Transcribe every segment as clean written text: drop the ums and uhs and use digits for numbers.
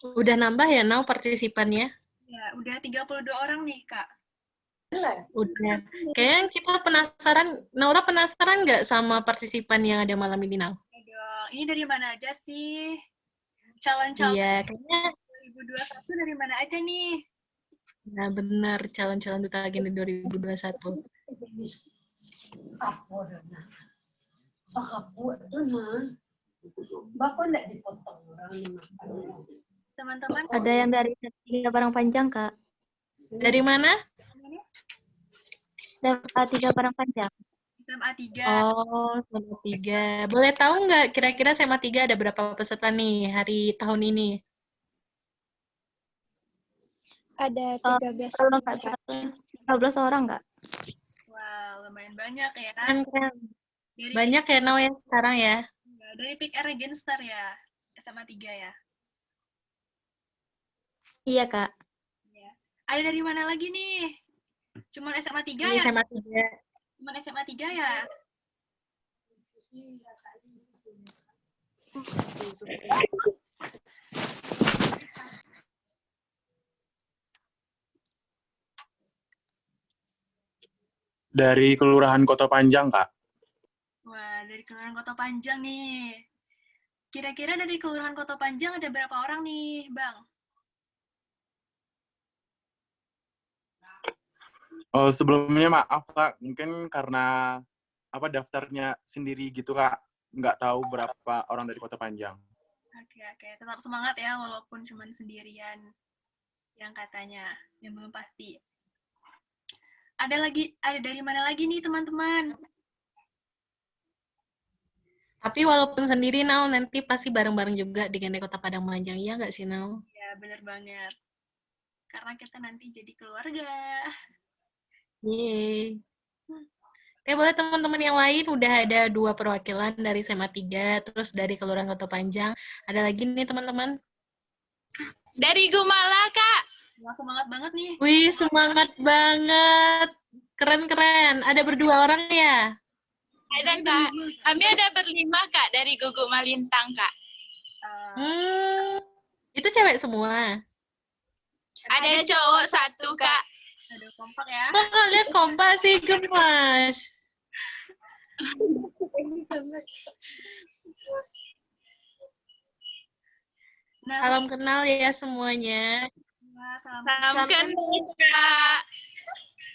Udah nambah ya, Nau, partisipannya? Ya, udah 32 orang nih, Kak. Udah. Kayaknya kita penasaran, Naura penasaran nggak sama partisipan yang ada malam ini, Nau? Aduh, ini dari mana aja sih? Calon-calon Iya, kayaknya 2021 dari mana aja nih? nah benar calon-calon duta agenda 2021. Teman-teman, Ada yang dari tiga barang panjang, Kak. Dari mana? Dari tiga barang panjang. SMA 3. Oh, SMA 3. Boleh tahu nggak kira-kira SMA 3 ada berapa peserta nih hari tahun ini? Ada Kalau nggak 13 13 orang, Kak. Wah, lumayan banyak ya. Keren. Dari, Banyak ya, Nau, ya sekarang ya? dari Pick Regen Star ya, SMA 3 ya. Iya, Kak. Ya. Ada dari mana lagi nih? Cuman SMA 3 Ini ya? SMA 3. Cuman SMA 3 ya? Dari Kelurahan Kota Panjang, Kak. Wah, dari Kelurahan Kota Panjang nih. Kira-kira dari Kelurahan Kota Panjang ada berapa orang nih, Bang? Oh, sebelumnya maaf, Kak. Mungkin karena daftarnya sendiri gitu, Kak. Nggak tahu berapa orang dari Kota Panjang. Oke. Tetap semangat ya, walaupun cuma sendirian yang katanya, yang belum pasti. Ada dari mana lagi nih, teman-teman? Tapi walaupun sendiri, Nau, nanti pasti bareng-bareng juga di Gende Kota Padang Panjang. Iya nggak sih, Nau? Ya, bener banget. Karena kita nanti jadi keluarga. Yeay. Oke, boleh teman-teman yang lain udah ada 2 perwakilan dari SMA 3, terus dari Kelurahan Kota Panjang. Ada lagi nih teman-teman? Dari Gumala, Kak. Wah, semangat banget nih. Wih, semangat banget. Keren-keren. Ada berdua orang ya? Ada, Kak. Kami ada berlima, Kak, dari Guguk Malintang, Kak. Itu cewek semua? Ada cowok satu, Kak. Aduh, kompak ya. Kok kalian kompak sih, gemas? Nah, Salam kenal ya semuanya. Salam kenal, Kak.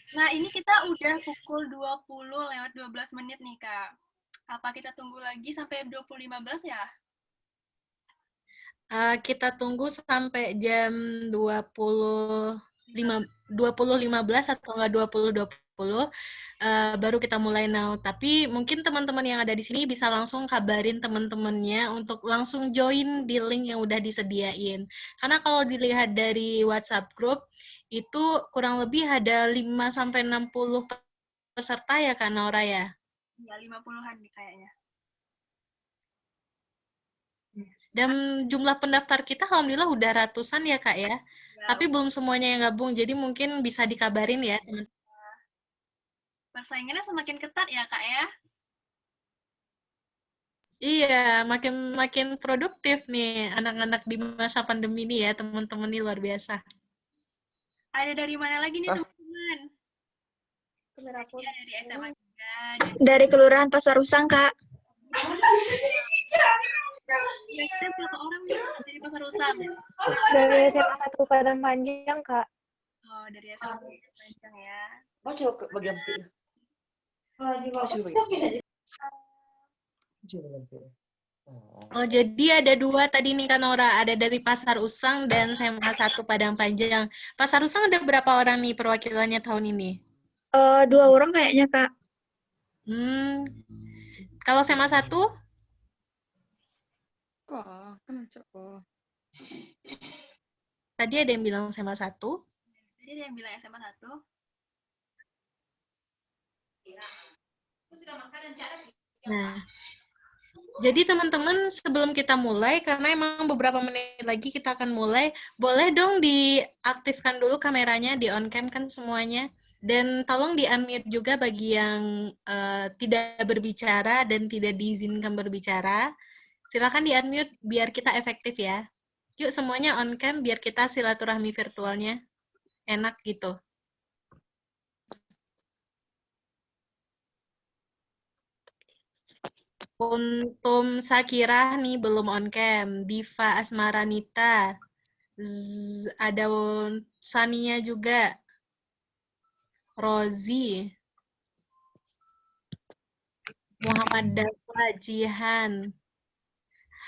Nah, ini kita udah pukul 20 lewat 12 menit nih, Kak. Apa kita tunggu lagi sampai 20.15 ya? Kita tunggu sampai jam 20.15 atau enggak 20.20 baru kita mulai now. Tapi mungkin teman-teman yang ada di sini bisa langsung kabarin teman-temannya untuk langsung join di link yang udah disediain. Karena kalau dilihat dari WhatsApp group itu kurang lebih ada 5-60 peserta ya Kak Nora ya? Ya, 50-an nih kayaknya. Dan jumlah pendaftar kita alhamdulillah udah ratusan ya Kak ya. Tapi belum semuanya yang gabung, jadi mungkin bisa dikabarin ya. Persaingannya semakin ketat ya Kak ya? Iya, makin produktif nih anak-anak di masa pandemi ini ya, teman-teman ini luar biasa. Ada dari mana lagi nih teman-teman? Ya, dari SMA 3. Dari Kelurahan Pasar Usang, Kak. Kira-kira berapa orang nih dari Pasar Usang? Dari SMA 1 Padang Panjang, Kak. Oh, dari SMA Padang Panjang ya. Oh, jadi ada 2 tadi nih Kak Nora, ada dari Pasar Usang dan SMA 1 Padang Panjang. Pasar Usang ada berapa orang nih perwakilannya tahun ini? 2 orang kayaknya, Kak. Kalau SMA 1? Tadi ada yang bilang SMA 1? Tadi ada yang bilang SMA 1. Nah, jadi teman-teman sebelum kita mulai, karena emang beberapa menit lagi kita akan mulai, boleh dong diaktifkan dulu kameranya, di on cam kan semuanya. Dan tolong di-unmute juga bagi yang tidak berbicara dan tidak diizinkan berbicara. Silakan di-unmute biar kita efektif ya. Yuk semuanya on cam biar kita silaturahmi virtualnya enak gitu. Untum Sakira nih belum on cam. Diva Asmaranita. Ada Sania juga. Rozi. Muhammad Dafa, Jihan.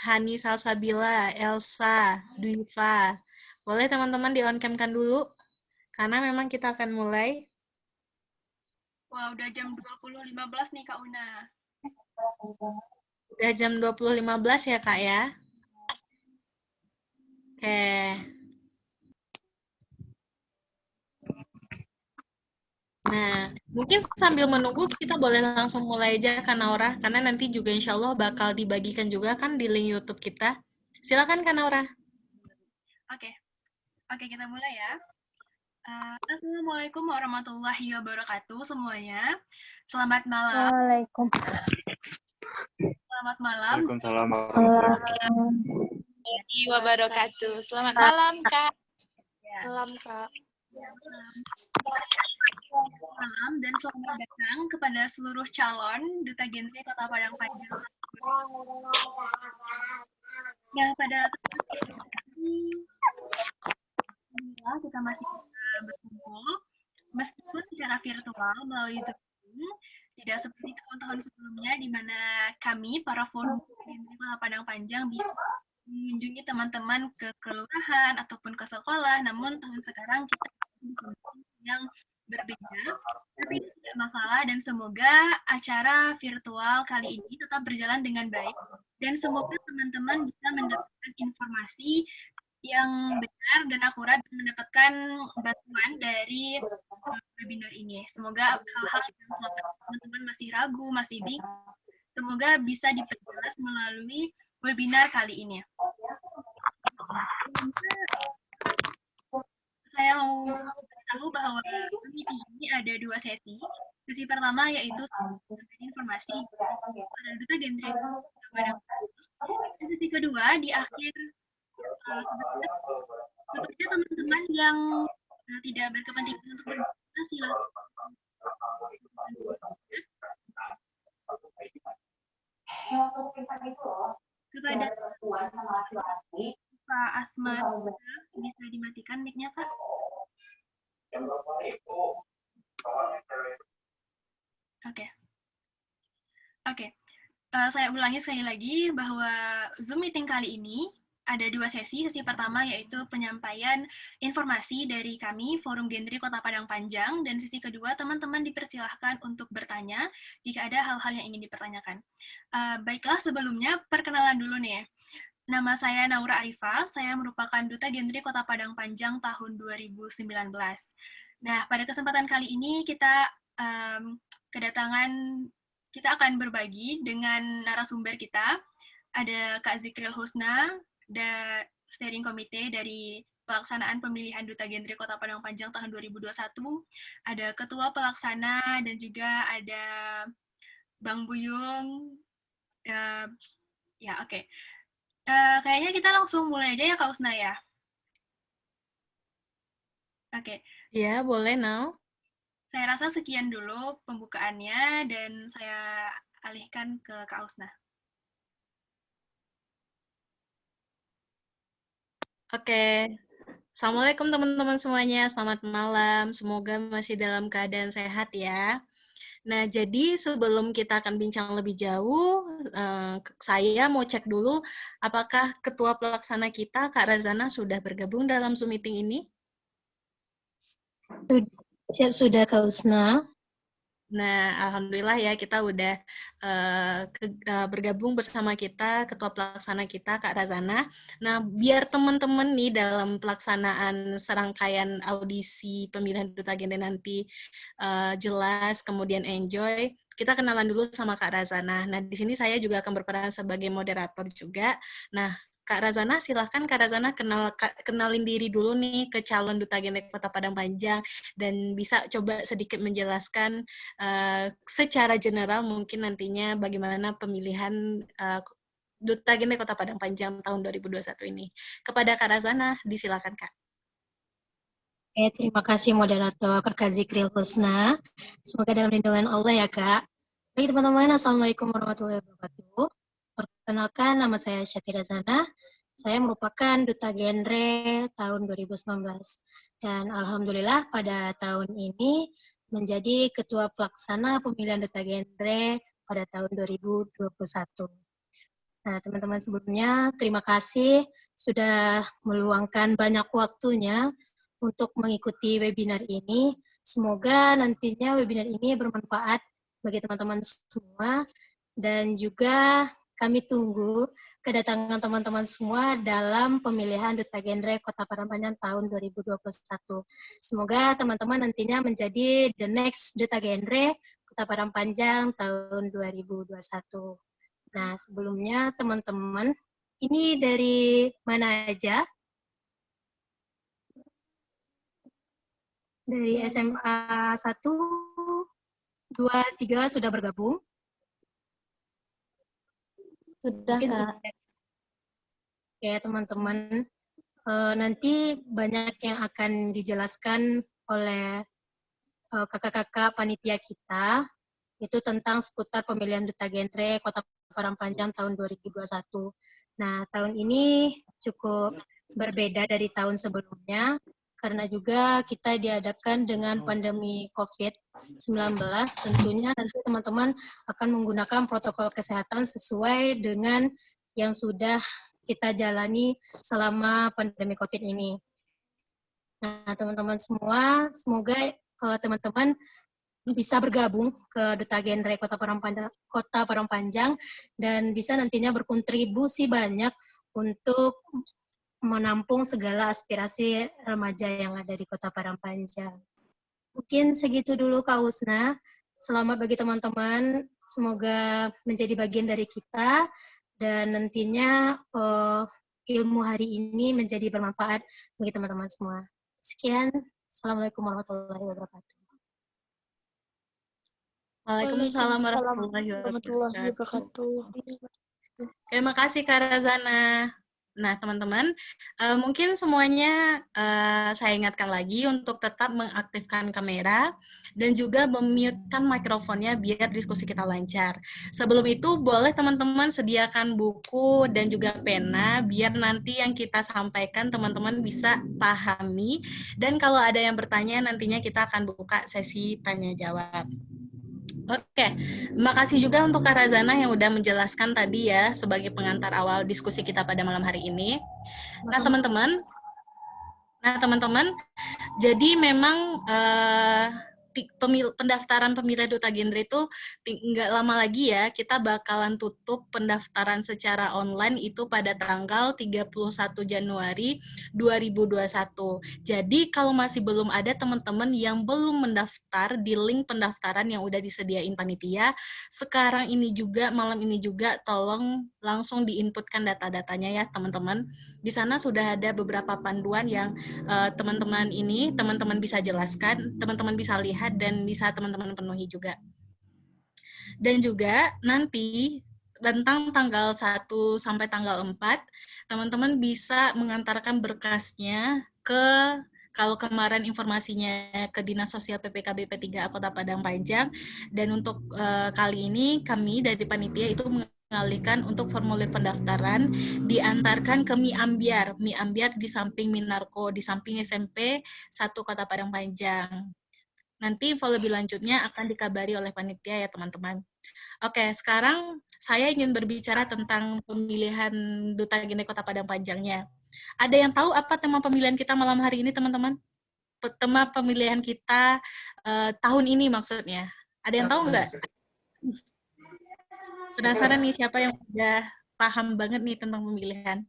Hani Salsabila, Elsa, Dwiva. Boleh teman-teman di on cam-kan dulu? Karena memang kita akan mulai. Wah, udah jam 20.15 nih Kak Una. Udah jam 20.15 ya, Kak ya? Oke. Nah, mungkin sambil menunggu kita boleh langsung mulai aja Kak Naura, karena nanti juga insya Allah bakal dibagikan juga kan di link YouTube kita. Silakan Kak Naura. Oke, kita mulai ya. Assalamualaikum warahmatullahi wabarakatuh semuanya. Selamat malam. Waalaikumsalam. Selamat malam. Waalaikumsalam warahmatullahi Warahmatullahi wabarakatuh. Selamat malam, Kak. Salam, Kak. Malam dan selamat datang kepada seluruh calon Duta Genre Kota Padang Panjang. Nah, pada ini kita masih berkumpul meskipun secara virtual melalui Zoom, tidak seperti tahun-tahun sebelumnya di mana kami para forum Genre Kota Padang Panjang bisa mengunjungi teman-teman ke kelurahan ataupun ke sekolah. Namun tahun sekarang kita yang berbeda, tapi tidak masalah dan semoga acara virtual kali ini tetap berjalan dengan baik dan semoga teman-teman bisa mendapatkan informasi yang benar dan akurat dan mendapatkan bantuan dari webinar ini. Semoga hal-hal yang selama teman-teman masih ragu, masih bingung, semoga bisa diperjelas melalui webinar kali ini. Saya mau tahu bahwa meeting ini ada 2 sesi. Sesi pertama yaitu informasi pada Duta Genre Padang. Sesi kedua di akhir sebenarnya teman-teman yang tidak berkepentingan untuk berbicara silakan kepada Pak Asma bisa dimatikan mic-nya Kak. Oke. Saya ulangi sekali lagi bahwa Zoom meeting kali ini ada 2 sesi. Sesi pertama yaitu penyampaian informasi dari kami, Forum Genre Kota Padang Panjang, dan sesi kedua teman-teman dipersilahkan untuk bertanya jika ada hal-hal yang ingin dipertanyakan. Baiklah, sebelumnya perkenalan dulu nih. Nama saya Naura Arifah, saya merupakan Duta Genre Kota Padang Panjang tahun 2019. Nah, pada kesempatan kali ini kita kita akan berbagi dengan narasumber kita. Ada Kak Zikril Husna, dan steering committee dari pelaksanaan pemilihan Duta Genre Kota Padang Panjang tahun 2021. Ada Ketua Pelaksana dan juga ada Bang Buyung. Oke. Kayaknya kita langsung mulai aja ya Kak Husna ya. Oke. Ya, boleh now. Saya rasa sekian dulu pembukaannya dan saya alihkan ke Kak Husna. Oke. Assalamualaikum teman-teman semuanya. Selamat malam. Semoga masih dalam keadaan sehat ya. Nah, jadi sebelum kita akan bincang lebih jauh, saya mau cek dulu apakah Ketua Pelaksana kita, Kak Razana, sudah bergabung dalam Zoom meeting ini? Siap sudah, Kak Husna. Nah, alhamdulillah ya kita udah bergabung bersama kita, Ketua Pelaksana kita, Kak Razana. Nah, biar teman-teman nih dalam pelaksanaan serangkaian audisi pemilihan Duta Genre nanti jelas, kemudian enjoy, kita kenalan dulu sama Kak Razana. Nah, di sini saya juga akan berperan sebagai moderator juga. Nah, Kak Razana, silahkan Kak Razana kenalin diri dulu nih ke calon Duta Genre Kota Padang Panjang dan bisa coba sedikit menjelaskan secara general mungkin nantinya bagaimana pemilihan Duta Genre Kota Padang Panjang tahun 2021 ini. Kepada Kak Razana, disilakan Kak. Oke, terima kasih moderator Kakak Zikril Husna. Semoga dalam lindungan Allah ya Kak. Baik teman-teman, Assalamualaikum warahmatullahi wabarakatuh. Perkenalkan, nama saya Syati Razana. Saya merupakan Duta Genre tahun 2019. Dan Alhamdulillah pada tahun ini menjadi Ketua Pelaksana Pemilihan Duta Genre pada tahun 2021. Nah, teman-teman sebelumnya, terima kasih sudah meluangkan banyak waktunya untuk mengikuti webinar ini. Semoga nantinya webinar ini bermanfaat bagi teman-teman semua, dan juga kami tunggu kedatangan teman-teman semua dalam pemilihan Duta Genre Kota Padang Panjang tahun 2021. Semoga teman-teman nantinya menjadi the next Duta Genre Kota Padang Panjang tahun 2021. Nah, sebelumnya teman-teman, ini dari mana aja? Dari SMA 1, 2, 3 sudah bergabung? Sudah, Mungkin Kak. Ya, teman-teman. Nanti banyak yang akan dijelaskan oleh kakak-kakak panitia kita, itu tentang seputar pemilihan Duta Genre Kota Padang Panjang tahun 2021. Nah, tahun ini cukup berbeda dari tahun sebelumnya, karena juga kita dihadapkan dengan pandemi COVID-19, tentunya nanti teman-teman akan menggunakan protokol kesehatan sesuai dengan yang sudah kita jalani selama pandemi COVID ini. Nah, teman-teman semua, semoga teman-teman bisa bergabung ke Duta Genre Kota Padang Panjang dan bisa nantinya berkontribusi banyak untuk menampung segala aspirasi remaja yang ada di Kota Padang Panjang. Mungkin segitu dulu Kak Husna. Selamat bagi teman-teman, semoga menjadi bagian dari kita dan nantinya ilmu hari ini menjadi bermanfaat bagi teman-teman semua. Sekian, Assalamualaikum warahmatullahi wabarakatuh. Waalaikumsalam warahmatullahi wabarakatuh. Terima kasih Kak Razana. Nah, teman-teman, mungkin semuanya saya ingatkan lagi untuk tetap mengaktifkan kamera dan juga memute-kan mikrofonnya biar diskusi kita lancar. Sebelum itu, boleh teman-teman sediakan buku dan juga pena biar nanti yang kita sampaikan teman-teman bisa pahami. Dan kalau ada yang bertanya, nantinya kita akan buka sesi tanya-jawab. Oke, terima kasih juga untuk Kak Razana yang udah menjelaskan tadi ya sebagai pengantar awal diskusi kita pada malam hari ini. Nah, teman-teman, jadi memang pendaftaran pemilihan Duta Genre itu nggak lama lagi ya, kita bakalan tutup pendaftaran secara online itu pada tanggal 31 Januari 2021. Jadi kalau masih belum ada teman-teman yang belum mendaftar di link pendaftaran yang udah disediain panitia, sekarang ini juga, malam ini juga, tolong langsung diinputkan data-datanya ya teman-teman. Di sana sudah ada beberapa panduan yang teman-teman bisa jelaskan, teman-teman bisa lihat, dan bisa teman-teman penuhi juga. Dan juga nanti tentang tanggal 1 sampai tanggal 4, teman-teman bisa mengantarkan berkasnya ke, kalau kemarin informasinya ke Dinas Sosial PPKB P3A Kota Padang Panjang, dan untuk kali ini kami dari panitia itu mengalihkan untuk formulir pendaftaran diantarkan ke Mi Ambiar di samping Minarko, di samping SMP 1 Kota Padang Panjang. Nanti info lebih lanjutnya akan dikabari oleh panitia ya teman-teman. Oke, sekarang saya ingin berbicara tentang pemilihan Duta Genre Kota Padang Panjangnya. Ada yang tahu apa tema pemilihan kita malam hari ini teman-teman? Tema pemilihan kita tahun ini maksudnya. Ada yang tahu nggak? Penasaran nih siapa yang udah paham banget nih tentang pemilihan?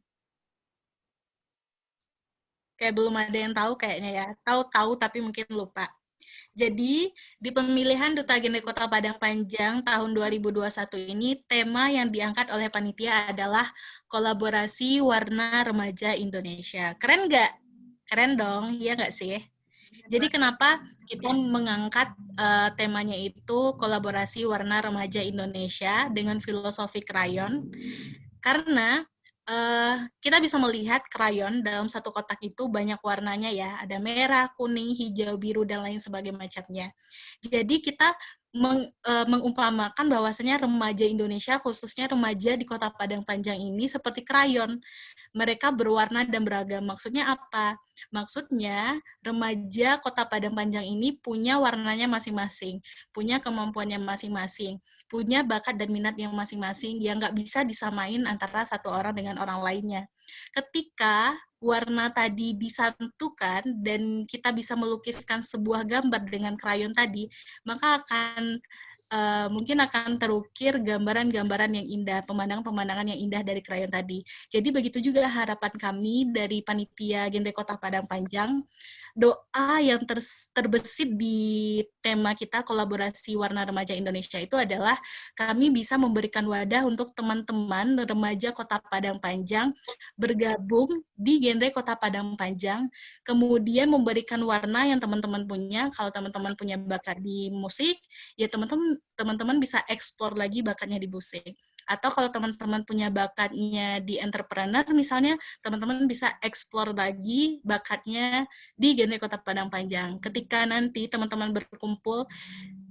Kayak belum ada yang tahu kayaknya ya. Tahu tapi mungkin lupa. Jadi, di pemilihan Duta Genre Kota Padang Panjang tahun 2021 ini, tema yang diangkat oleh panitia adalah kolaborasi warna remaja Indonesia. Keren nggak? Keren dong, iya nggak sih? Jadi kenapa kita mengangkat temanya itu kolaborasi warna remaja Indonesia dengan filosofi krayon? Karena kita bisa melihat krayon dalam satu kotak itu banyak warnanya ya, ada merah, kuning, hijau, biru, dan lain sebagainya macamnya. Jadi kita mengumpamakan bahwasanya remaja Indonesia, khususnya remaja di Kota Padang Panjang ini seperti krayon. Mereka berwarna dan beragam. Maksudnya apa? Maksudnya remaja Kota Padang Panjang ini punya warnanya masing-masing, punya kemampuannya masing-masing, punya bakat dan minat yang masing-masing yang nggak bisa disamain antara satu orang dengan orang lainnya. Ketika warna tadi disatukan dan kita bisa melukiskan sebuah gambar dengan krayon tadi, maka mungkin akan terukir gambaran-gambaran yang indah, pemandangan-pemandangan yang indah dari krayon tadi. Jadi begitu juga harapan kami dari panitia Genre Kota Padang Panjang. Doa yang terbesit di tema kita kolaborasi Warna Remaja Indonesia itu adalah kami bisa memberikan wadah untuk teman-teman remaja Kota Padang Panjang bergabung di Genre Kota Padang Panjang, kemudian memberikan warna yang teman-teman punya. Kalau teman-teman punya bakat di musik, ya teman-teman bisa eksplor lagi bakatnya di musik. Atau kalau teman-teman punya bakatnya di entrepreneur misalnya, teman-teman bisa eksplor lagi bakatnya di Genre Kota Padang Panjang. Ketika nanti teman-teman berkumpul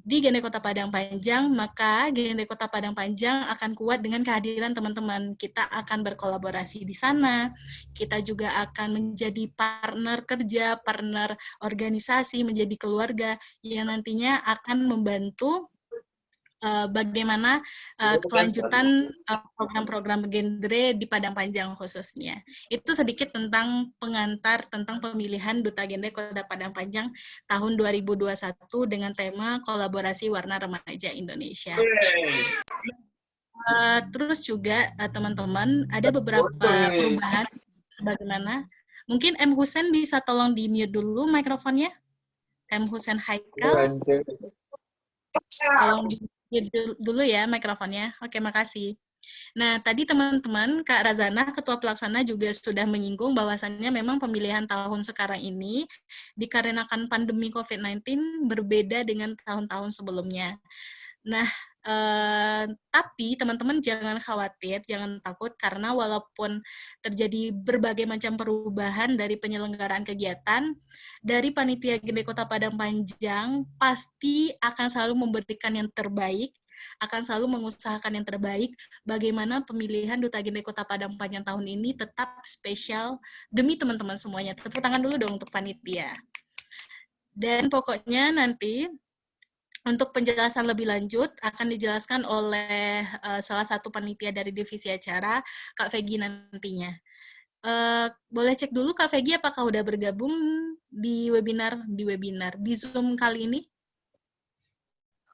di Genre Kota Padang Panjang, maka Genre Kota Padang Panjang akan kuat dengan kehadiran teman-teman. Kita akan berkolaborasi di sana, kita juga akan menjadi partner kerja, partner organisasi, menjadi keluarga yang nantinya akan membantu bagaimana kelanjutan program-program genre di Padang Panjang khususnya. Itu sedikit tentang pengantar tentang pemilihan Duta Genre Kota Padang Panjang tahun 2021 dengan tema kolaborasi Warna Remaja Indonesia. Terus juga teman-teman ada beberapa perubahan sebagaimana mungkin M. Husen bisa tolong di-mute dulu mikrofonnya. M. Husen Haikal. Tolong di-mute dulu ya mikrofonnya. Oke, makasih. Nah, tadi teman-teman, Kak Razana, Ketua Pelaksana juga sudah menyinggung bahwasannya memang pemilihan tahun sekarang ini dikarenakan pandemi COVID-19 berbeda dengan tahun-tahun sebelumnya. Nah, tapi teman-teman jangan khawatir, jangan takut, karena walaupun terjadi berbagai macam perubahan dari penyelenggaraan kegiatan, dari Panitia Genre Kota Padang Panjang pasti akan selalu memberikan yang terbaik, akan selalu mengusahakan yang terbaik, bagaimana pemilihan Duta Genre Kota Padang Panjang tahun ini tetap spesial demi teman-teman semuanya. Tepuk tangan dulu dong untuk panitia. Dan pokoknya nanti untuk penjelasan lebih lanjut akan dijelaskan oleh salah satu panitia dari divisi acara, Kak Vegi nantinya. Boleh cek dulu Kak Vegi apakah udah bergabung di webinar di Zoom kali ini?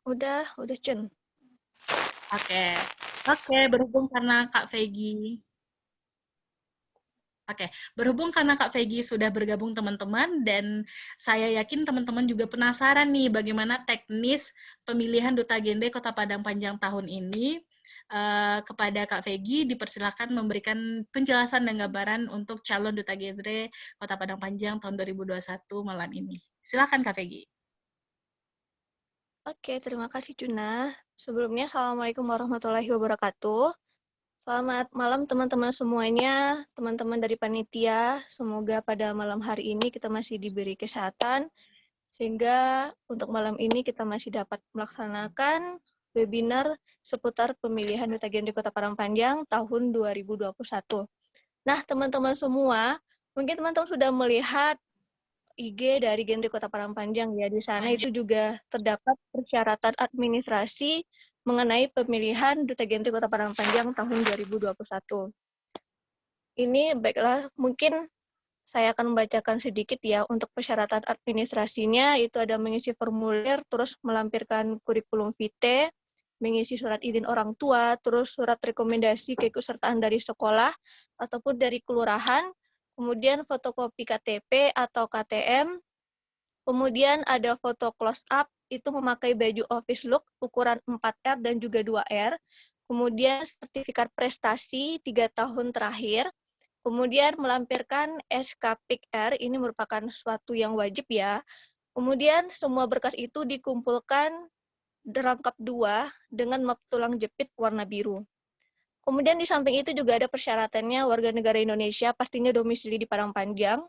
Udah Cun. Oke, berhubung karena Kak Vegi berhubung karena Kak Vegi sudah bergabung teman-teman, dan saya yakin teman-teman juga penasaran nih bagaimana teknis pemilihan Duta Genre Kota Padang Panjang tahun ini, kepada Kak Vegi dipersilakan memberikan penjelasan dan gambaran untuk calon Duta Genre Kota Padang Panjang tahun 2021 malam ini. Silakan Kak Vegi. Oke, terima kasih Cuna. Sebelumnya, Assalamualaikum warahmatullahi wabarakatuh. Selamat malam teman-teman semuanya, teman-teman dari panitia. Semoga pada malam hari ini kita masih diberi kesehatan, sehingga untuk malam ini kita masih dapat melaksanakan webinar seputar pemilihan Duta Genre Kota Padang Panjang tahun 2021. Nah, teman-teman semua, mungkin teman-teman sudah melihat IG dari Genre Kota Padang Panjang ya. Di sana itu juga terdapat persyaratan administrasi mengenai pemilihan Duta Genre Kota Padang Panjang tahun 2021. Ini baiklah, mungkin saya akan membacakan sedikit ya. Untuk persyaratan administrasinya itu ada mengisi formulir, terus melampirkan kurikulum vitae, mengisi surat izin orang tua, terus surat rekomendasi keikutsertaan dari sekolah ataupun dari kelurahan, kemudian fotokopi KTP atau KTM, kemudian ada foto close up, itu memakai baju office look ukuran 4R dan juga 2R, kemudian sertifikat prestasi 3 tahun terakhir, kemudian melampirkan SKPIK-R, ini merupakan sesuatu yang wajib ya, kemudian semua berkas itu dikumpulkan rangkap 2 dengan map tulang jepit warna biru. Kemudian di samping itu juga ada persyaratannya warga negara Indonesia, pastinya domisili di Padang Panjang.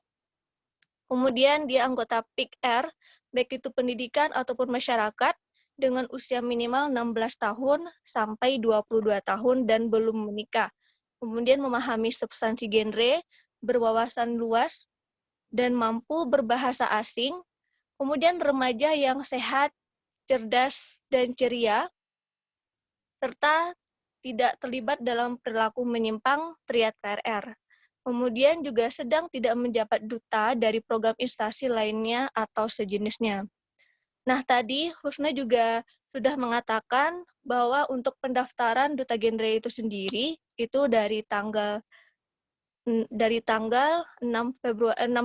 Kemudian dia anggota PIK-R, baik itu pendidikan ataupun masyarakat, dengan usia minimal 16 tahun sampai 22 tahun dan belum menikah. Kemudian memahami substansi genre, berwawasan luas, dan mampu berbahasa asing. Kemudian remaja yang sehat, cerdas, dan ceria, serta tidak terlibat dalam perilaku menyimpang triad KRR. Kemudian juga sedang tidak menjabat duta dari program instansi lainnya atau sejenisnya. Nah, tadi Husna juga sudah mengatakan bahwa untuk pendaftaran duta genre itu sendiri, itu dari tanggal 6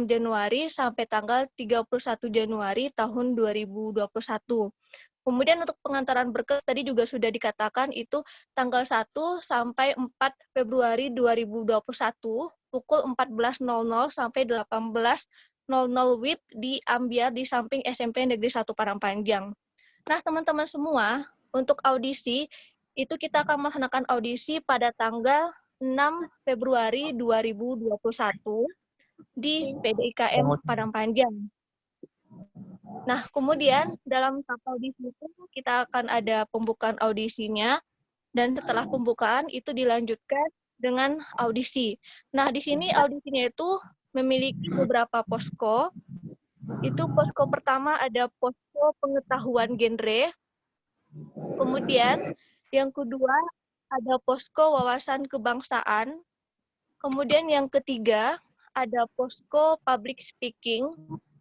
Januari sampai tanggal 31 Januari tahun 2021. Kemudian untuk pengantaran berkas tadi juga sudah dikatakan itu tanggal 1 sampai 4 Februari 2021 pukul 14.00 sampai 18.00 WIB di Ambiar di samping SMP Negeri 1 Padang Panjang. Nah, teman-teman semua, untuk audisi itu kita akan melaksanakan audisi pada tanggal 6 Februari 2021 di PDIKM Padang Panjang. Nah, kemudian dalam tahap audisi itu kita akan ada pembukaan audisinya, dan setelah pembukaan itu dilanjutkan dengan audisi. Nah, di sini audisinya itu memiliki beberapa posko. Itu posko pertama ada posko pengetahuan genre. Kemudian yang kedua ada posko wawasan kebangsaan. Kemudian yang ketiga ada posko public speaking.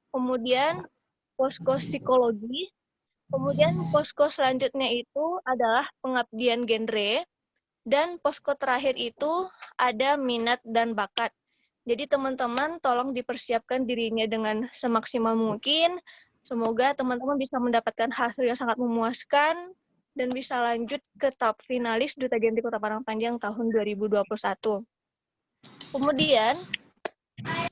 Kemudian posko psikologi, kemudian posko selanjutnya itu adalah pengabdian genre, dan posko terakhir itu ada minat dan bakat. Jadi teman-teman tolong dipersiapkan dirinya dengan semaksimal mungkin. Semoga teman-teman bisa mendapatkan hasil yang sangat memuaskan dan bisa lanjut ke tahap finalis Duta Genre Kota Padang Panjang tahun 2021. Kemudian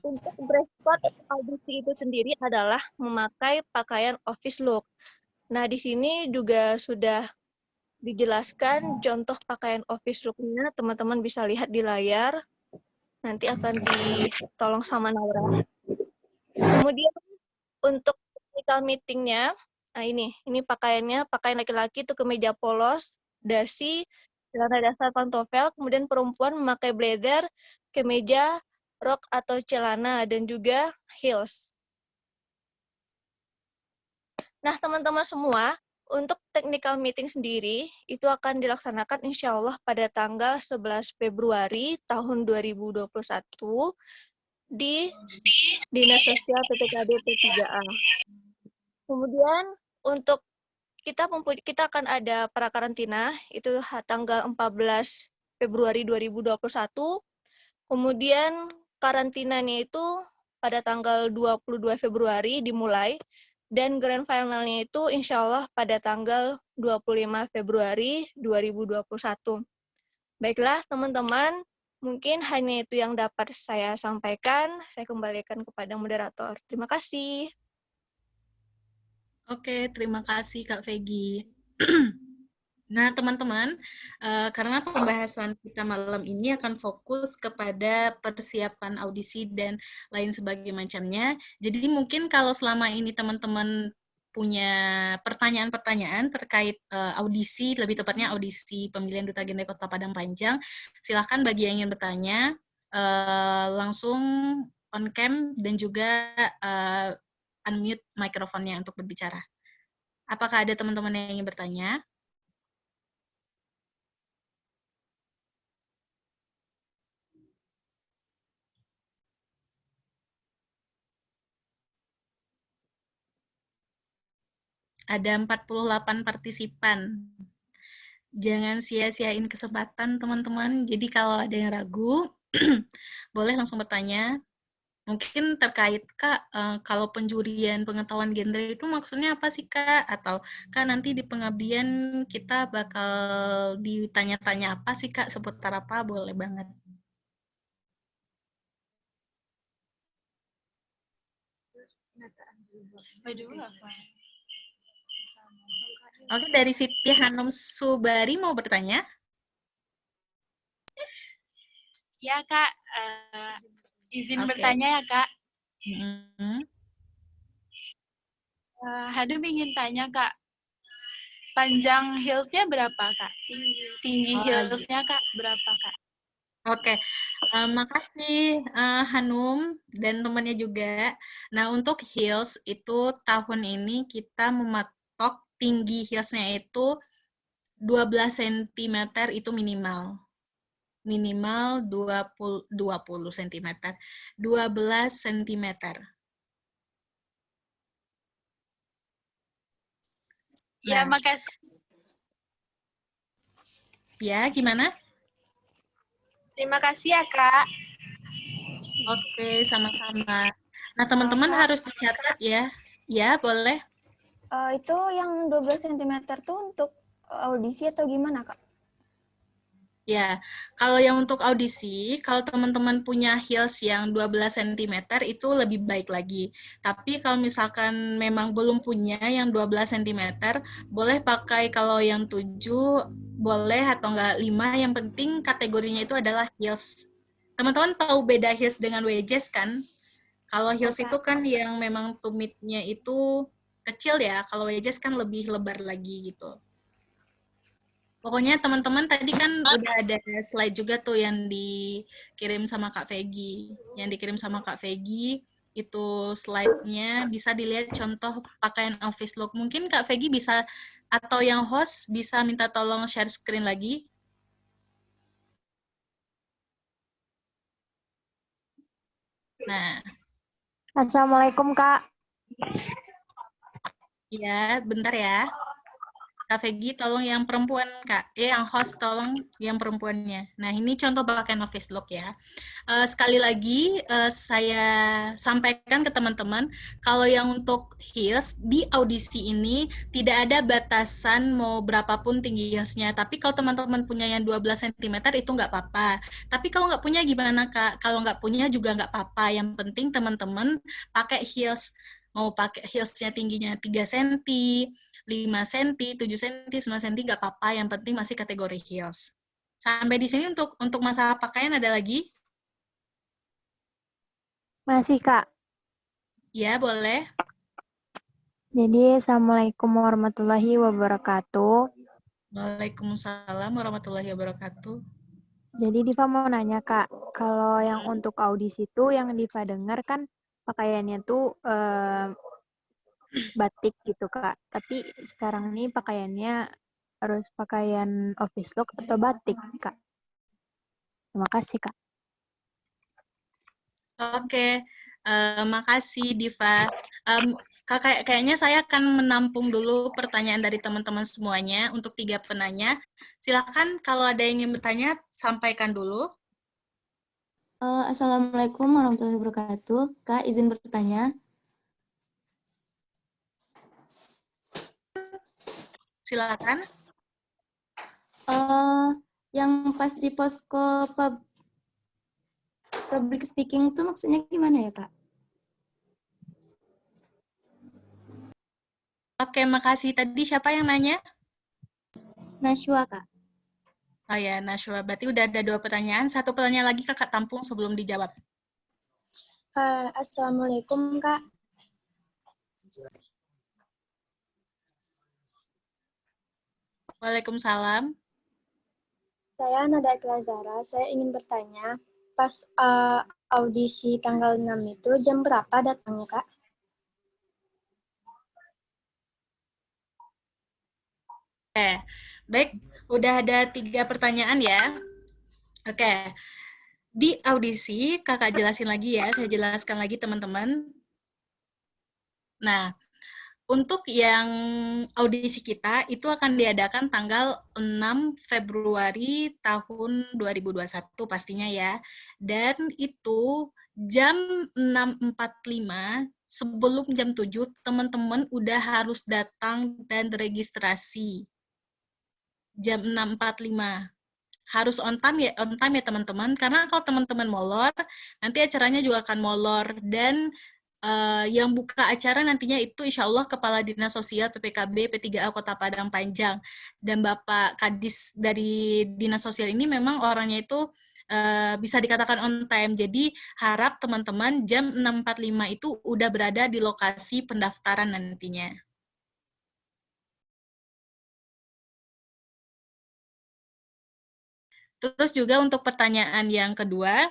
untuk dress code audisi itu sendiri adalah memakai pakaian office look. Nah, di sini juga sudah dijelaskan contoh pakaian office look-nya, teman-teman bisa lihat di layar. Nanti akan ditolong sama Naura. Kemudian untuk technical meeting-nya, nah ini pakaiannya, pakaian laki-laki itu kemeja polos, dasi, celana dasar pantofel, kemudian perempuan memakai blazer, kemeja, rok atau celana, dan juga heels. Nah, teman-teman semua, untuk technical meeting sendiri, itu akan dilaksanakan insya Allah pada tanggal 11 Februari tahun 2021 di Dinas Sosial PPKB P3A. Kemudian, untuk kita akan ada prakarantina, itu tanggal 14 Februari 2021, kemudian karantinanya itu pada tanggal 22 Februari dimulai, dan grand finalnya itu insya Allah pada tanggal 25 Februari 2021. Baiklah teman-teman, mungkin hanya itu yang dapat saya sampaikan. Saya kembalikan kepada moderator. Terima kasih. Oke, terima kasih Kak Vegi. Nah, teman-teman, karena pembahasan kita malam ini akan fokus kepada persiapan audisi dan lain sebagainya macamnya. Jadi mungkin kalau selama ini teman-teman punya pertanyaan-pertanyaan terkait audisi, lebih tepatnya audisi pemilihan Duta Genre Kota Padang Panjang, silakan bagi yang ingin bertanya langsung on cam dan juga unmute mikrofonnya untuk berbicara. Apakah ada teman-teman yang ingin bertanya? Ada 48 partisipan. Jangan sia-siain kesempatan, teman-teman. Jadi kalau ada yang ragu, boleh langsung bertanya. Mungkin terkait, Kak, kalau penjurian pengetahuan genre itu maksudnya apa sih, Kak? Atau, Kak, nanti di pengabdian kita bakal ditanya-tanya apa sih, Kak? Seputar apa? Boleh banget. Oke, dari Siti Hanum Subari mau bertanya? Ya, Kak. Izin Oke. bertanya ya, Kak. Mm-mm. Hadum ingin tanya, Kak. Panjang heels-nya berapa, Kak? Tinggi Oh, iya. heels-nya, Kak, berapa, Kak? Oke, makasih Hanum dan temannya juga. Nah, untuk heels itu tahun ini kita mematok tinggi heelsnya itu 12 cm itu minimal. Minimal 20 cm. 12 cm. Ya, Nah, makasih. ya gimana? Terima kasih ya, Kak. Oke, sama-sama. Nah, teman-teman harus dicatat ya. Ya, boleh. Itu yang 12 cm tuh untuk audisi atau gimana, Kak? Ya, kalau yang untuk audisi, kalau teman-teman punya heels yang 12 cm itu lebih baik lagi. Tapi kalau misalkan memang belum punya yang 12 cm, boleh pakai kalau yang 7, boleh atau enggak 5, yang penting kategorinya itu adalah heels. Teman-teman tahu beda heels dengan wedges kan? Kalau heels itu kan yang memang tumitnya itu kecil ya, kalau wedges kan lebih lebar lagi gitu. Pokoknya teman-teman tadi kan udah ada slide juga tuh yang dikirim sama Kak Vegi. Yang dikirim sama Kak Vegi itu slide-nya bisa dilihat contoh pakaian office look. Mungkin Kak Vegi bisa atau yang host bisa minta tolong share screen lagi. Nah, Assalamualaikum, Kak. ya bentar ya. Kak Vegi, tolong yang perempuan, Kak. Yang host, tolong yang perempuannya. Nah, ini contoh pakaian office look ya. Sekali lagi, saya sampaikan ke teman-teman, kalau yang untuk heels, di audisi ini tidak ada batasan mau berapapun tinggi heelsnya. Tapi kalau teman-teman punya yang 12 cm, itu nggak apa-apa. Tapi kalau nggak punya gimana, Kak? Kalau nggak punya juga nggak apa-apa. Yang penting teman-teman pakai heels. Mau pakai heelsnya tingginya 3 cm, 5 cm, 7 cm, 9 cm, nggak apa-apa. Yang penting masih kategori heels. Sampai di sini untuk masalah pakaian ada lagi? Masih, Kak. Ya, boleh. Jadi, Assalamualaikum warahmatullahi wabarakatuh. Waalaikumsalam warahmatullahi wabarakatuh. Jadi, Diva mau nanya, Kak. Kalau yang untuk audisi itu, yang Diva dengar kan pakaiannya tuh batik gitu, Kak. Tapi sekarang ini pakaiannya harus pakaian office look atau batik, Kak. Terima kasih, Kak. Oke, makasih Diva. Kayaknya saya akan menampung dulu pertanyaan dari teman-teman semuanya untuk 3 penanya. Silakan kalau ada yang ingin bertanya, sampaikan dulu. Assalamualaikum warahmatullahi wabarakatuh. Kak, izin bertanya. Silakan. Yang pas di posko public speaking itu maksudnya gimana ya, Kak? Oke, makasih. Tadi siapa yang nanya? Nashwa, Kak. Oh ya, Nashwa. Berarti udah ada 2 pertanyaan. 1 pertanyaan lagi Kakak tampung sebelum dijawab. Assalamualaikum, Kak. Waalaikumsalam. Saya Nada Iklazara. Saya ingin bertanya, pas audisi tanggal 6 itu jam berapa datangnya, Kak? Oke, baik. Udah ada 3 pertanyaan ya. Oke. Di audisi, Kakak jelasin lagi ya. Saya jelaskan lagi, teman-teman. Nah, untuk yang audisi kita, itu akan diadakan tanggal 6 Februari tahun 2021 pastinya ya. Dan itu jam 6.45, sebelum jam 7, teman-teman udah harus datang dan registrasi. Jam 6.45. Harus on time ya teman-teman, karena kalau teman-teman molor, nanti acaranya juga akan molor, dan yang buka acara nantinya itu insya Allah Kepala Dinas Sosial PPKB P3A Kota Padang Panjang, dan Bapak Kadis dari Dinas Sosial ini memang orangnya itu bisa dikatakan on time. Jadi harap teman-teman jam 6.45 itu udah berada di lokasi pendaftaran nantinya. Terus juga untuk pertanyaan yang kedua,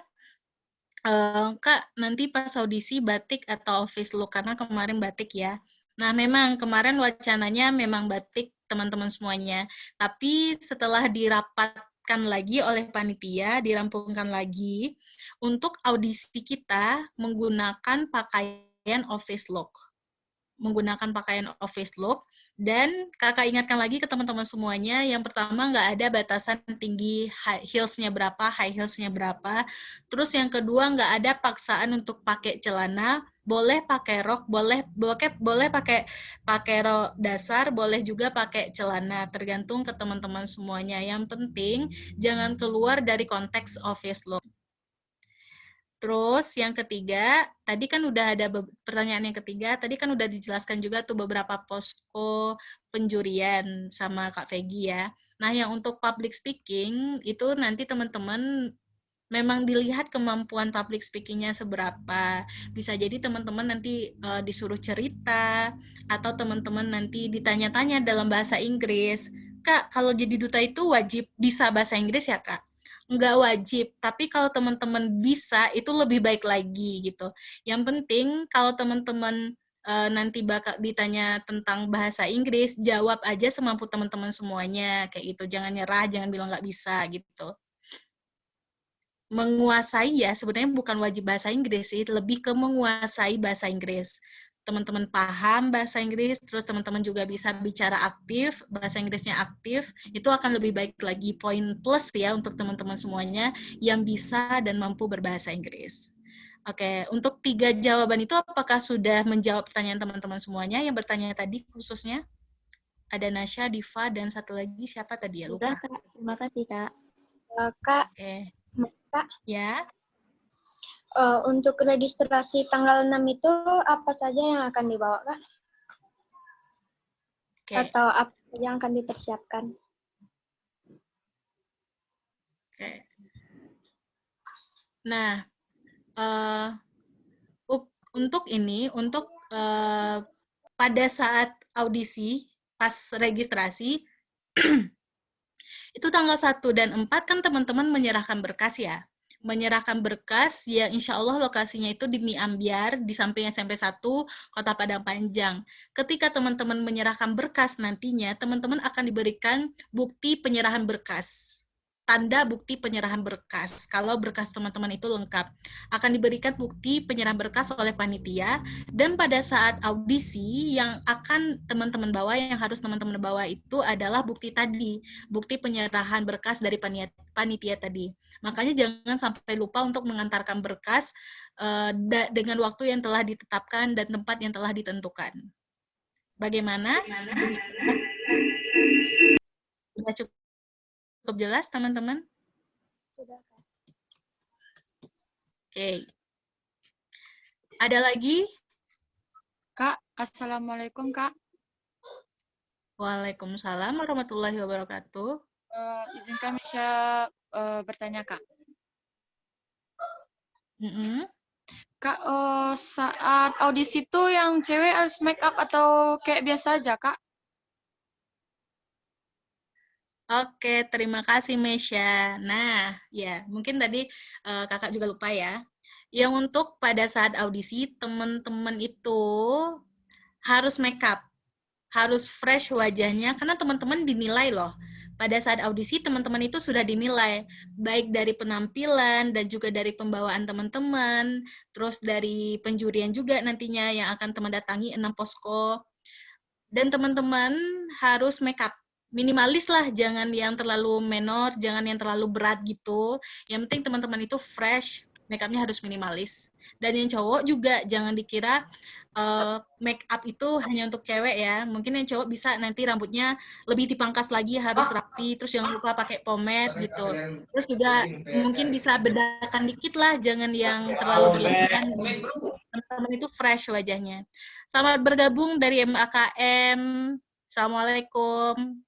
Kak, nanti pas audisi batik atau office look, karena kemarin batik ya. Nah, memang kemarin wacananya memang batik teman-teman semuanya. Tapi setelah dirapatkan lagi oleh panitia, dirampungkan lagi, untuk audisi kita menggunakan pakaian office look. Menggunakan pakaian office look, dan kakak ingatkan lagi ke teman-teman semuanya, yang pertama nggak ada batasan tinggi high heels-nya berapa, high heels-nya berapa, terus yang kedua nggak ada paksaan untuk pakai celana, boleh pakai rok, boleh pakai rok dasar, boleh juga pakai celana, tergantung ke teman-teman semuanya. Yang penting jangan keluar dari konteks office look. Terus yang ketiga, tadi kan udah ada pertanyaan yang ketiga, tadi kan udah dijelaskan juga tuh beberapa posko penjurian sama Kak Vegi ya. Nah, yang untuk public speaking, itu nanti teman-teman memang dilihat kemampuan public speaking-nya seberapa. Bisa jadi teman-teman nanti disuruh cerita, atau teman-teman nanti ditanya-tanya dalam bahasa Inggris. Kak, kalau jadi duta itu wajib bisa bahasa Inggris ya, Kak? Nggak wajib, tapi kalau teman-teman bisa, itu lebih baik lagi gitu. Yang penting kalau teman-teman nanti bakal ditanya tentang bahasa Inggris, jawab aja semampu teman-teman semuanya, kayak gitu. Jangan nyerah, jangan bilang nggak bisa gitu. Menguasai ya, sebenarnya bukan wajib bahasa Inggris sih, lebih ke menguasai bahasa Inggris. Teman-teman paham bahasa Inggris, terus teman-teman juga bisa bicara aktif, bahasa Inggrisnya aktif, itu akan lebih baik lagi. Poin plus ya untuk teman-teman semuanya yang bisa dan mampu berbahasa Inggris. Oke, untuk 3 jawaban itu apakah sudah menjawab pertanyaan teman-teman semuanya yang bertanya tadi khususnya? Ada Nasya, Diva, dan satu lagi siapa tadi ya? Lupa. Sudah, Kak. Terima kasih, Kak. Kak, Oke. Kak, Ya. Untuk registrasi tanggal 6 itu apa saja yang akan dibawa, Kak? Oke. Atau apa yang akan dipersiapkan? Oke. Nah, untuk pada saat audisi, pas registrasi, itu tanggal 1 dan 4 kan teman-teman menyerahkan berkas ya. Menyerahkan berkas yang insya Allah lokasinya itu di Mi Ambyar, di samping SMP 1, Kota Padang Panjang. Ketika teman-teman menyerahkan berkas nantinya, teman-teman akan diberikan bukti penyerahan berkas. Tanda bukti penyerahan berkas. Kalau berkas teman-teman itu lengkap, akan diberikan bukti penyerahan berkas oleh panitia, dan pada saat audisi yang akan teman-teman bawa, yang harus teman-teman bawa itu adalah bukti tadi, bukti penyerahan berkas dari panitia tadi. Makanya jangan sampai lupa untuk mengantarkan berkas dengan waktu yang telah ditetapkan dan tempat yang telah ditentukan. Bagaimana? Sudah cukup jelas, teman-teman? Sudah, Kak. Oke. Ada lagi? Kak, Assalamualaikum, Kak. Waalaikumsalam warahmatullahi wabarakatuh. Izinkan bisa bertanya, Kak. Kak, saat audisi itu yang cewek harus make up atau kayak biasa aja, Kak? Oke, terima kasih Mesya. Nah, ya mungkin tadi kakak juga lupa ya. Yang untuk pada saat audisi, teman-teman itu harus make up, harus fresh wajahnya, karena teman-teman dinilai loh. Pada saat audisi, teman-teman itu sudah dinilai, baik dari penampilan dan juga dari pembawaan teman-teman, terus dari penjurian juga nantinya yang akan teman datangi 6 posko. Dan teman-teman harus make up. Minimalis lah, jangan yang terlalu menor, jangan yang terlalu berat gitu. Yang penting teman-teman itu fresh, make up-nya harus minimalis. Dan yang cowok juga jangan dikira make up itu hanya untuk cewek ya. Mungkin yang cowok bisa nanti rambutnya lebih dipangkas lagi, harus rapi, terus jangan lupa pakai pomade gitu. Terus juga mungkin bisa bedakan dikit lah, jangan yang terlalu berlebihan. Teman-teman itu fresh wajahnya. Selamat bergabung dari MAKM. Assalamualaikum.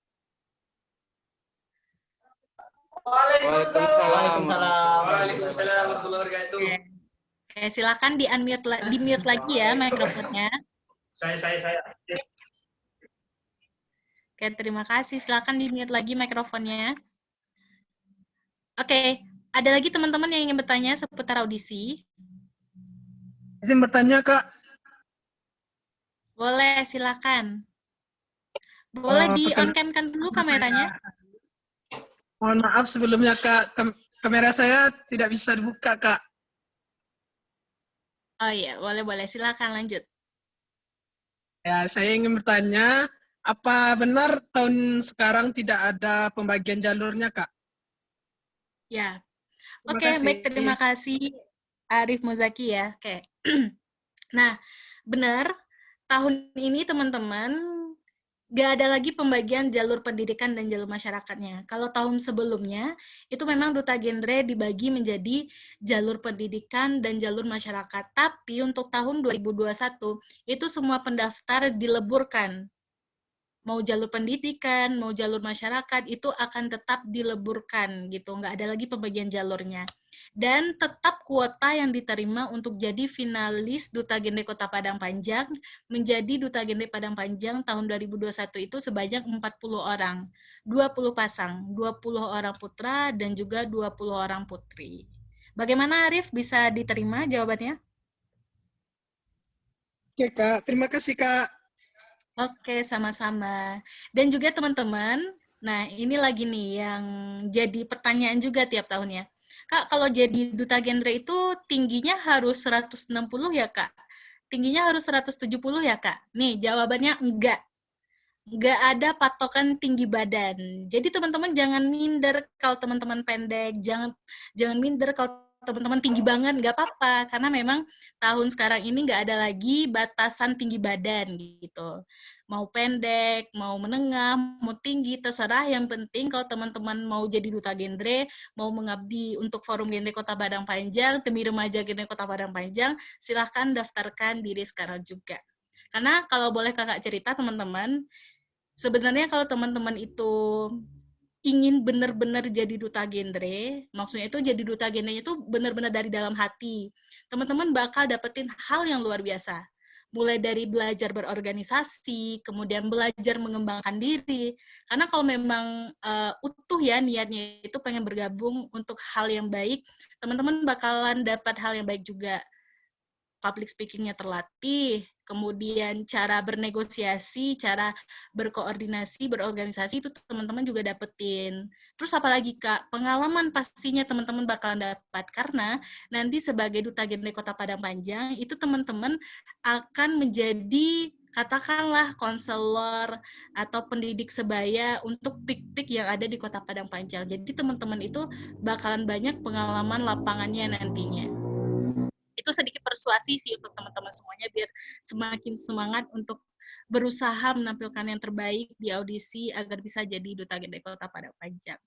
Waalaikumsalam. Waalaikumsalam warahmatullahi wabarakatuh. Oke, silakan di-mute lagi ya mikrofonnya. Saya. Oke, terima kasih. Silakan di-mute lagi mikrofonnya. Oke, ada lagi teman-teman yang ingin bertanya seputar audisi? Izin bertanya, Kak. Boleh, silakan. Boleh di-on-cam-kan dulu kameranya. Mohon maaf sebelumnya, Kak. Kamera saya tidak bisa dibuka, Kak. Oh iya, boleh. Silakan lanjut. Ya, saya ingin bertanya, apa benar tahun sekarang tidak ada pembagian jalurnya, Kak? Ya. Terima Oke, kasih. baik. Terima kasih, Arif Muzaki ya. Oke. Nah, benar, tahun ini teman-teman nggak ada lagi pembagian jalur pendidikan dan jalur masyarakatnya. Kalau tahun sebelumnya, itu memang duta genre dibagi menjadi jalur pendidikan dan jalur masyarakat. Tapi untuk tahun 2021, itu semua pendaftar dileburkan. Mau jalur pendidikan, mau jalur masyarakat, itu akan tetap dileburkan gitu, nggak ada lagi pembagian jalurnya. Dan tetap kuota yang diterima untuk jadi finalis Duta Genre Kota Padang Panjang menjadi Duta Genre Padang Panjang tahun 2021 itu sebanyak 40 orang, 20 pasang, 20 orang putra dan juga 20 orang putri. Bagaimana Arif, bisa diterima jawabannya? Oke, Kak. Terima kasih, Kak. Oke, sama-sama. Dan juga teman-teman, nah ini lagi nih yang jadi pertanyaan juga tiap tahunnya. Kak, kalau jadi duta genre itu tingginya harus 160 ya, Kak? Tingginya harus 170 ya, Kak? Nih, jawabannya enggak. Enggak ada patokan tinggi badan. Jadi teman-teman jangan minder kalau teman-teman pendek, jangan minder kalau teman-teman tinggi banget, nggak apa-apa. Karena memang tahun sekarang ini nggak ada lagi batasan tinggi badan gitu. Mau pendek, mau menengah, mau tinggi, terserah. Yang penting kalau teman-teman mau jadi duta genre, mau mengabdi untuk Forum Genre Kota Padang Panjang, demi remaja genre Kota Padang Panjang, silahkan daftarkan diri sekarang juga. Karena kalau boleh kakak cerita teman-teman, sebenarnya kalau teman-teman itu ingin benar-benar jadi duta genre, maksudnya itu jadi duta genre itu benar-benar dari dalam hati. Teman-teman bakal dapetin hal yang luar biasa. Mulai dari belajar berorganisasi, kemudian belajar mengembangkan diri. Karena kalau memang utuh ya niatnya itu pengen bergabung untuk hal yang baik, teman-teman bakalan dapat hal yang baik juga. Public speaking-nya terlatih, kemudian cara bernegosiasi, cara berkoordinasi, berorganisasi itu teman-teman juga dapetin. Terus apalagi Kak, pengalaman pastinya teman-teman bakalan dapat karena nanti sebagai duta genre Kota Padang Panjang itu teman-teman akan menjadi katakanlah konselor atau pendidik sebaya untuk pik-pik yang ada di Kota Padang Panjang. Jadi teman-teman itu bakalan banyak pengalaman lapangannya nantinya. Itu sedikit persuasi sih untuk teman-teman semuanya biar semakin semangat untuk berusaha menampilkan yang terbaik di audisi agar bisa jadi duta genre Kota Padang Panjang.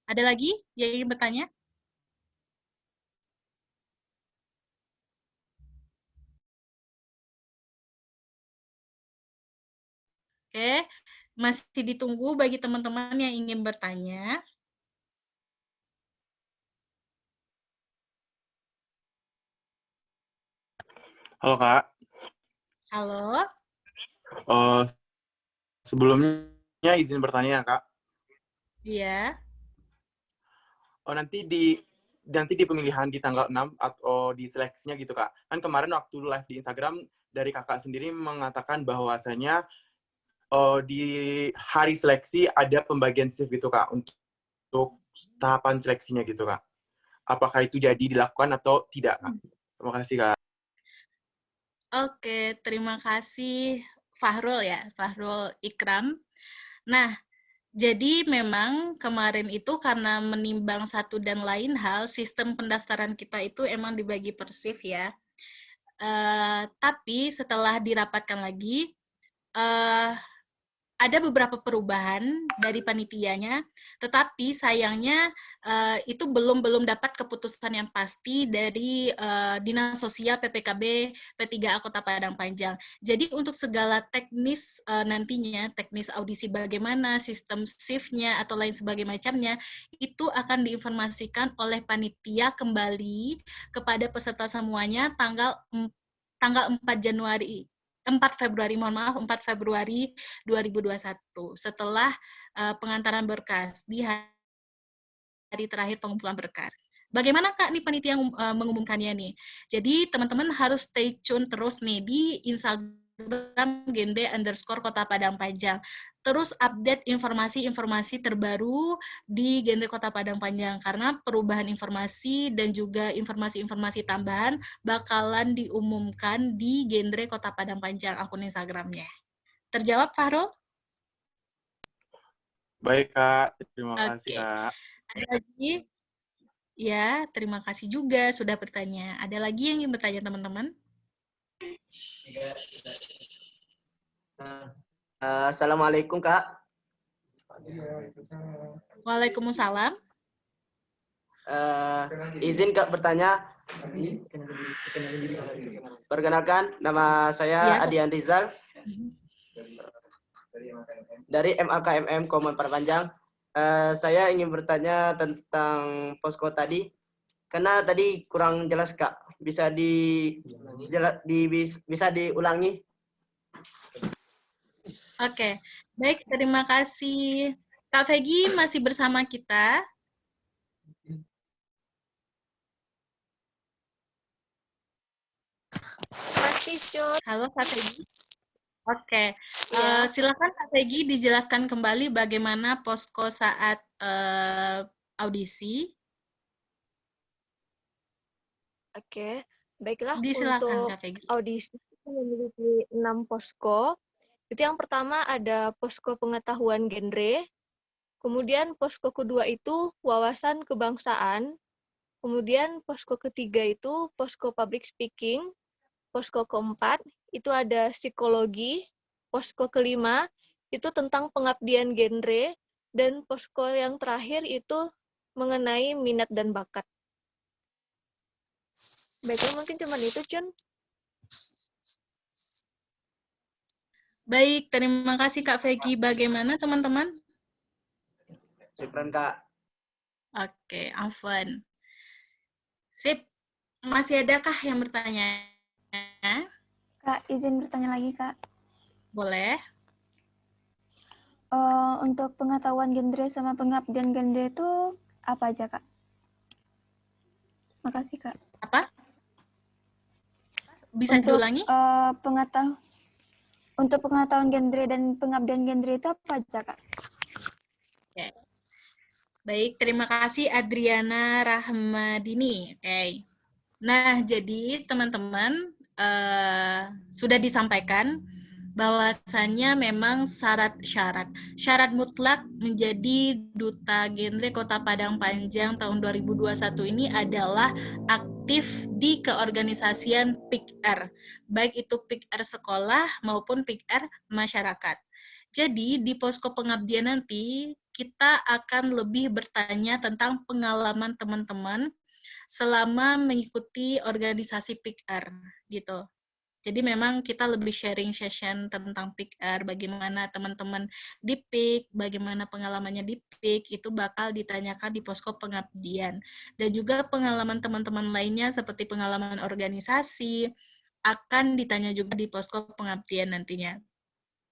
Ada lagi yang ingin bertanya? Oke, masih ditunggu bagi teman-teman yang ingin bertanya. Halo, Kak. Halo. Sebelumnya izin bertanya ya, Kak. Iya. Nanti di pemilihan di tanggal 6 atau di seleksinya gitu, Kak. Kan kemarin waktu live di Instagram dari Kakak sendiri mengatakan bahwasanya di hari seleksi ada pembagian shift gitu, Kak, untuk tahapan seleksinya gitu, Kak. Apakah itu jadi dilakukan atau tidak, Kak? Terima kasih, Kak. Oke, terima kasih Fahrul ya, Fahrul Ikram. Nah, jadi memang kemarin itu karena menimbang satu dan lain hal, sistem pendaftaran kita itu emang dibagi per shift ya. Tapi setelah dirapatkan lagi, ada beberapa perubahan dari panitianya, tetapi sayangnya itu belum dapat keputusan yang pasti dari Dinas Sosial PPKB P3A Kota Padang Panjang. Jadi untuk segala teknis nantinya, teknis audisi bagaimana, sistem shift-nya atau lain sebagainya macamnya, itu akan diinformasikan oleh panitia kembali kepada peserta semuanya tanggal 4 Februari 2021 setelah pengantaran berkas di hari terakhir pengumpulan berkas. Bagaimana Kak nih panitia mengumumkannya nih? Jadi teman-teman harus stay tune terus nih di Instagram @gende_Kota Padang Panjang. Terus update informasi-informasi terbaru di Genre Kota Padang Panjang karena perubahan informasi dan juga informasi-informasi tambahan bakalan diumumkan di Genre Kota Padang Panjang akun Instagramnya. Terjawab, Fahrul? Baik, Kak. Terima kasih, Kak. Ada lagi? Ya, terima kasih juga sudah bertanya. Ada lagi yang ingin bertanya, teman-teman? Assalamualaikum, Kak. Waalaikumsalam. Izin Kak bertanya. Perkenalkan, nama saya Adian Rizal dari MAKMM Komen Padang Panjang. Saya ingin bertanya tentang posko tadi, karena tadi kurang jelas Kak. Bisa diulangi? Oke, baik, terima kasih. Kak Vegi masih bersama kita. Masih, Cut. Halo Kak Vegi. Oke, silakan Kak Vegi dijelaskan kembali bagaimana posko saat audisi. Oke, baiklah. Disilakan, untuk Kak Vegi. audisi kita memiliki 6 posko. Itu yang pertama ada posko pengetahuan genre, kemudian posko kedua itu wawasan kebangsaan, kemudian posko ketiga itu posko public speaking, posko keempat itu ada psikologi, posko kelima itu tentang pengabdian genre, dan posko yang terakhir itu mengenai minat dan bakat. Baiklah, mungkin cuma itu, Cun. Baik, terima kasih Kak Vegi. Bagaimana teman-teman? Syukran, Kak. Oke, Afwan. Sip, masih adakah yang bertanya? Kak, izin bertanya lagi, Kak. Boleh. Untuk pengetahuan genre sama pengabdian genre itu apa aja, Kak? Makasih, Kak. Apa? Bisa diulangi? Untuk pengetahuan genre dan pengabdian genre itu apa aja, Kak? Oke. Baik, terima kasih Adriana Rahmadini. Oke. Nah, jadi teman-teman sudah disampaikan bahwasannya memang syarat mutlak menjadi duta genre Kota Padang Panjang tahun 2021 ini adalah aktif di keorganisasian PIKR, baik itu PIKR sekolah maupun PIKR masyarakat. Jadi di posko pengabdian nanti kita akan lebih bertanya tentang pengalaman teman-teman selama mengikuti organisasi PIKR gitu. Jadi memang kita lebih sharing session tentang PIKR, bagaimana teman-teman di PIK, bagaimana pengalamannya di PIK, itu bakal ditanyakan di posko pengabdian. Dan juga pengalaman teman-teman lainnya seperti pengalaman organisasi, akan ditanya juga di posko pengabdian nantinya.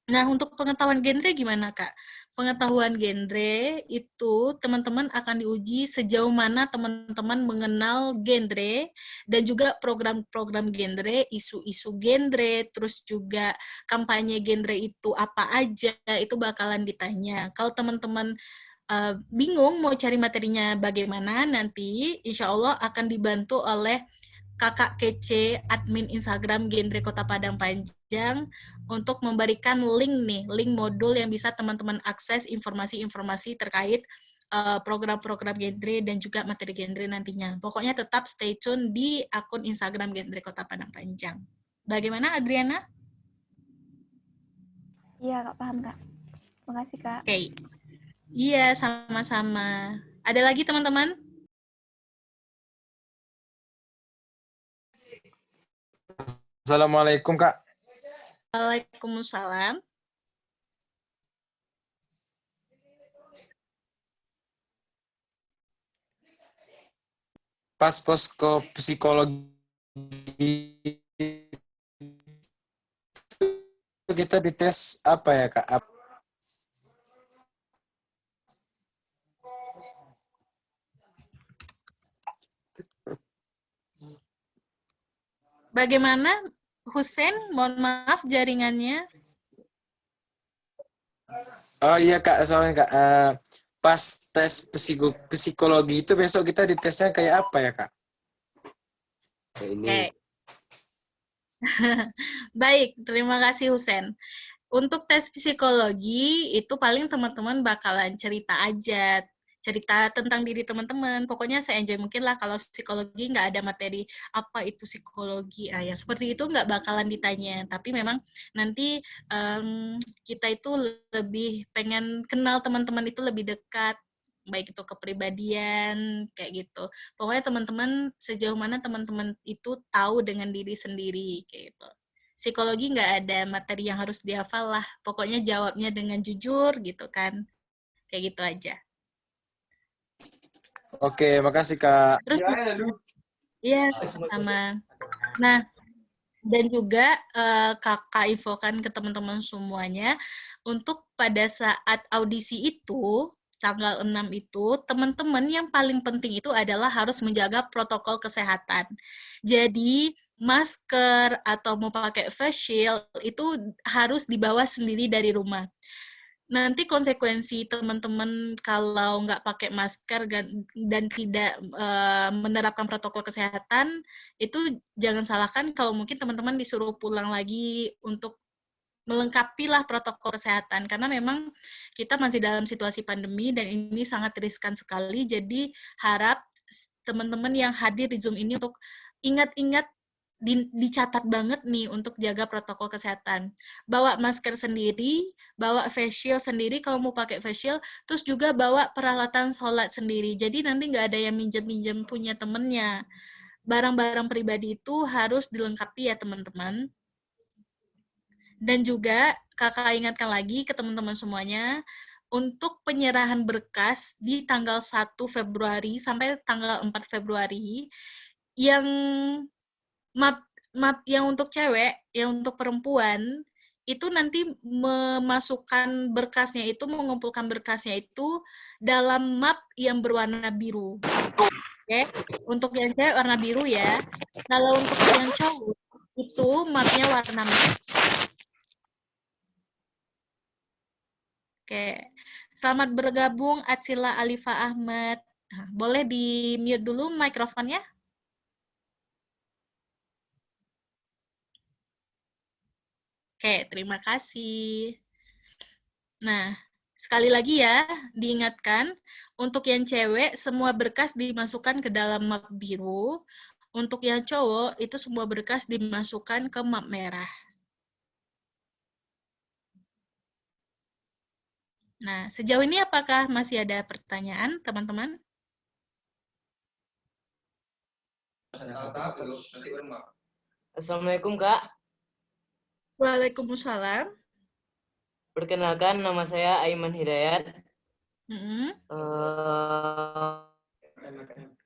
Nah, untuk pengetahuan genre gimana, Kak? Pengetahuan genre itu teman-teman akan diuji sejauh mana teman-teman mengenal genre dan juga program-program genre, isu-isu genre, terus juga kampanye genre itu apa aja, itu bakalan ditanya. Kalau teman-teman bingung mau cari materinya bagaimana, nanti insya Allah akan dibantu oleh Kakak Kece, admin Instagram Genre Kota Padang Panjang, untuk memberikan link modul yang bisa teman-teman akses informasi-informasi terkait program-program genre dan juga materi genre nantinya. Pokoknya tetap stay tune di akun Instagram Genre Kota Padang Panjang. Bagaimana, Adriana? Iya, Kak, paham, Kak. Makasih, Kak. Oke. Iya, sama-sama. Ada lagi teman-teman? Assalamualaikum, Kak. Waalaikumsalam. Pas posko psikologi kita dites apa ya, Kak? Bagaimana, Husen? Mohon maaf jaringannya. Oh iya, Kak, soalnya Kak, pas tes psikologi itu besok kita ditesnya kayak apa ya, Kak? Kayak ini. Oke. Baik, terima kasih Husen. Untuk tes psikologi itu paling teman-teman bakalan cerita aja, cerita tentang diri teman-teman. Pokoknya se-enjoy mungkin lah. Kalau psikologi nggak ada materi apa itu psikologi, ya seperti itu nggak bakalan ditanya. Tapi memang nanti kita itu lebih pengen kenal teman-teman itu lebih dekat, baik itu kepribadian kayak gitu. Pokoknya teman-teman sejauh mana teman-teman itu tahu dengan diri sendiri kayak gitu. Psikologi nggak ada materi yang harus dihafal lah. Pokoknya jawabnya dengan jujur gitu kan. Kayak gitu aja. Oke, makasih, Kak. Terus iya, sama. Nah, dan juga kakak infokan ke teman-teman semuanya, untuk pada saat audisi itu, tanggal 6 itu, teman-teman yang paling penting itu adalah harus menjaga protokol kesehatan. Jadi, masker atau mau pakai face shield itu harus dibawa sendiri dari rumah. Nanti konsekuensi teman-teman kalau nggak pakai masker dan tidak menerapkan protokol kesehatan, itu jangan salahkan kalau mungkin teman-teman disuruh pulang lagi untuk melengkapilah protokol kesehatan. Karena memang kita masih dalam situasi pandemi dan ini sangat riskan sekali, jadi harap teman-teman yang hadir di Zoom ini untuk ingat-ingat dicatat banget nih untuk jaga protokol kesehatan. Bawa masker sendiri, bawa face shield sendiri kalau mau pakai face shield, terus juga bawa peralatan sholat sendiri. Jadi nanti nggak ada yang minjem-minjem punya temennya. Barang-barang pribadi itu harus dilengkapi ya teman-teman. Dan juga kakak ingatkan lagi ke teman-teman semuanya, untuk penyerahan berkas di tanggal 1 Februari sampai tanggal 4 Februari, yang map yang untuk cewek, yang untuk perempuan, itu nanti memasukkan berkasnya itu, mengumpulkan berkasnya itu dalam map yang berwarna biru. Oke, untuk yang cewek warna biru ya. Kalau untuk yang cowok, itu mapnya warna merah. Oke, selamat bergabung Atsila Alifa Ahmad. Nah, boleh di-mute dulu mikrofonnya? Oke, terima kasih. Nah, sekali lagi ya, diingatkan, untuk yang cewek, semua berkas dimasukkan ke dalam map biru. Untuk yang cowok, itu semua berkas dimasukkan ke map merah. Nah, sejauh ini apakah masih ada pertanyaan, teman-teman? Assalamualaikum, Kak. Waalaikumsalam. Perkenalkan, nama saya Aiman Hidayat.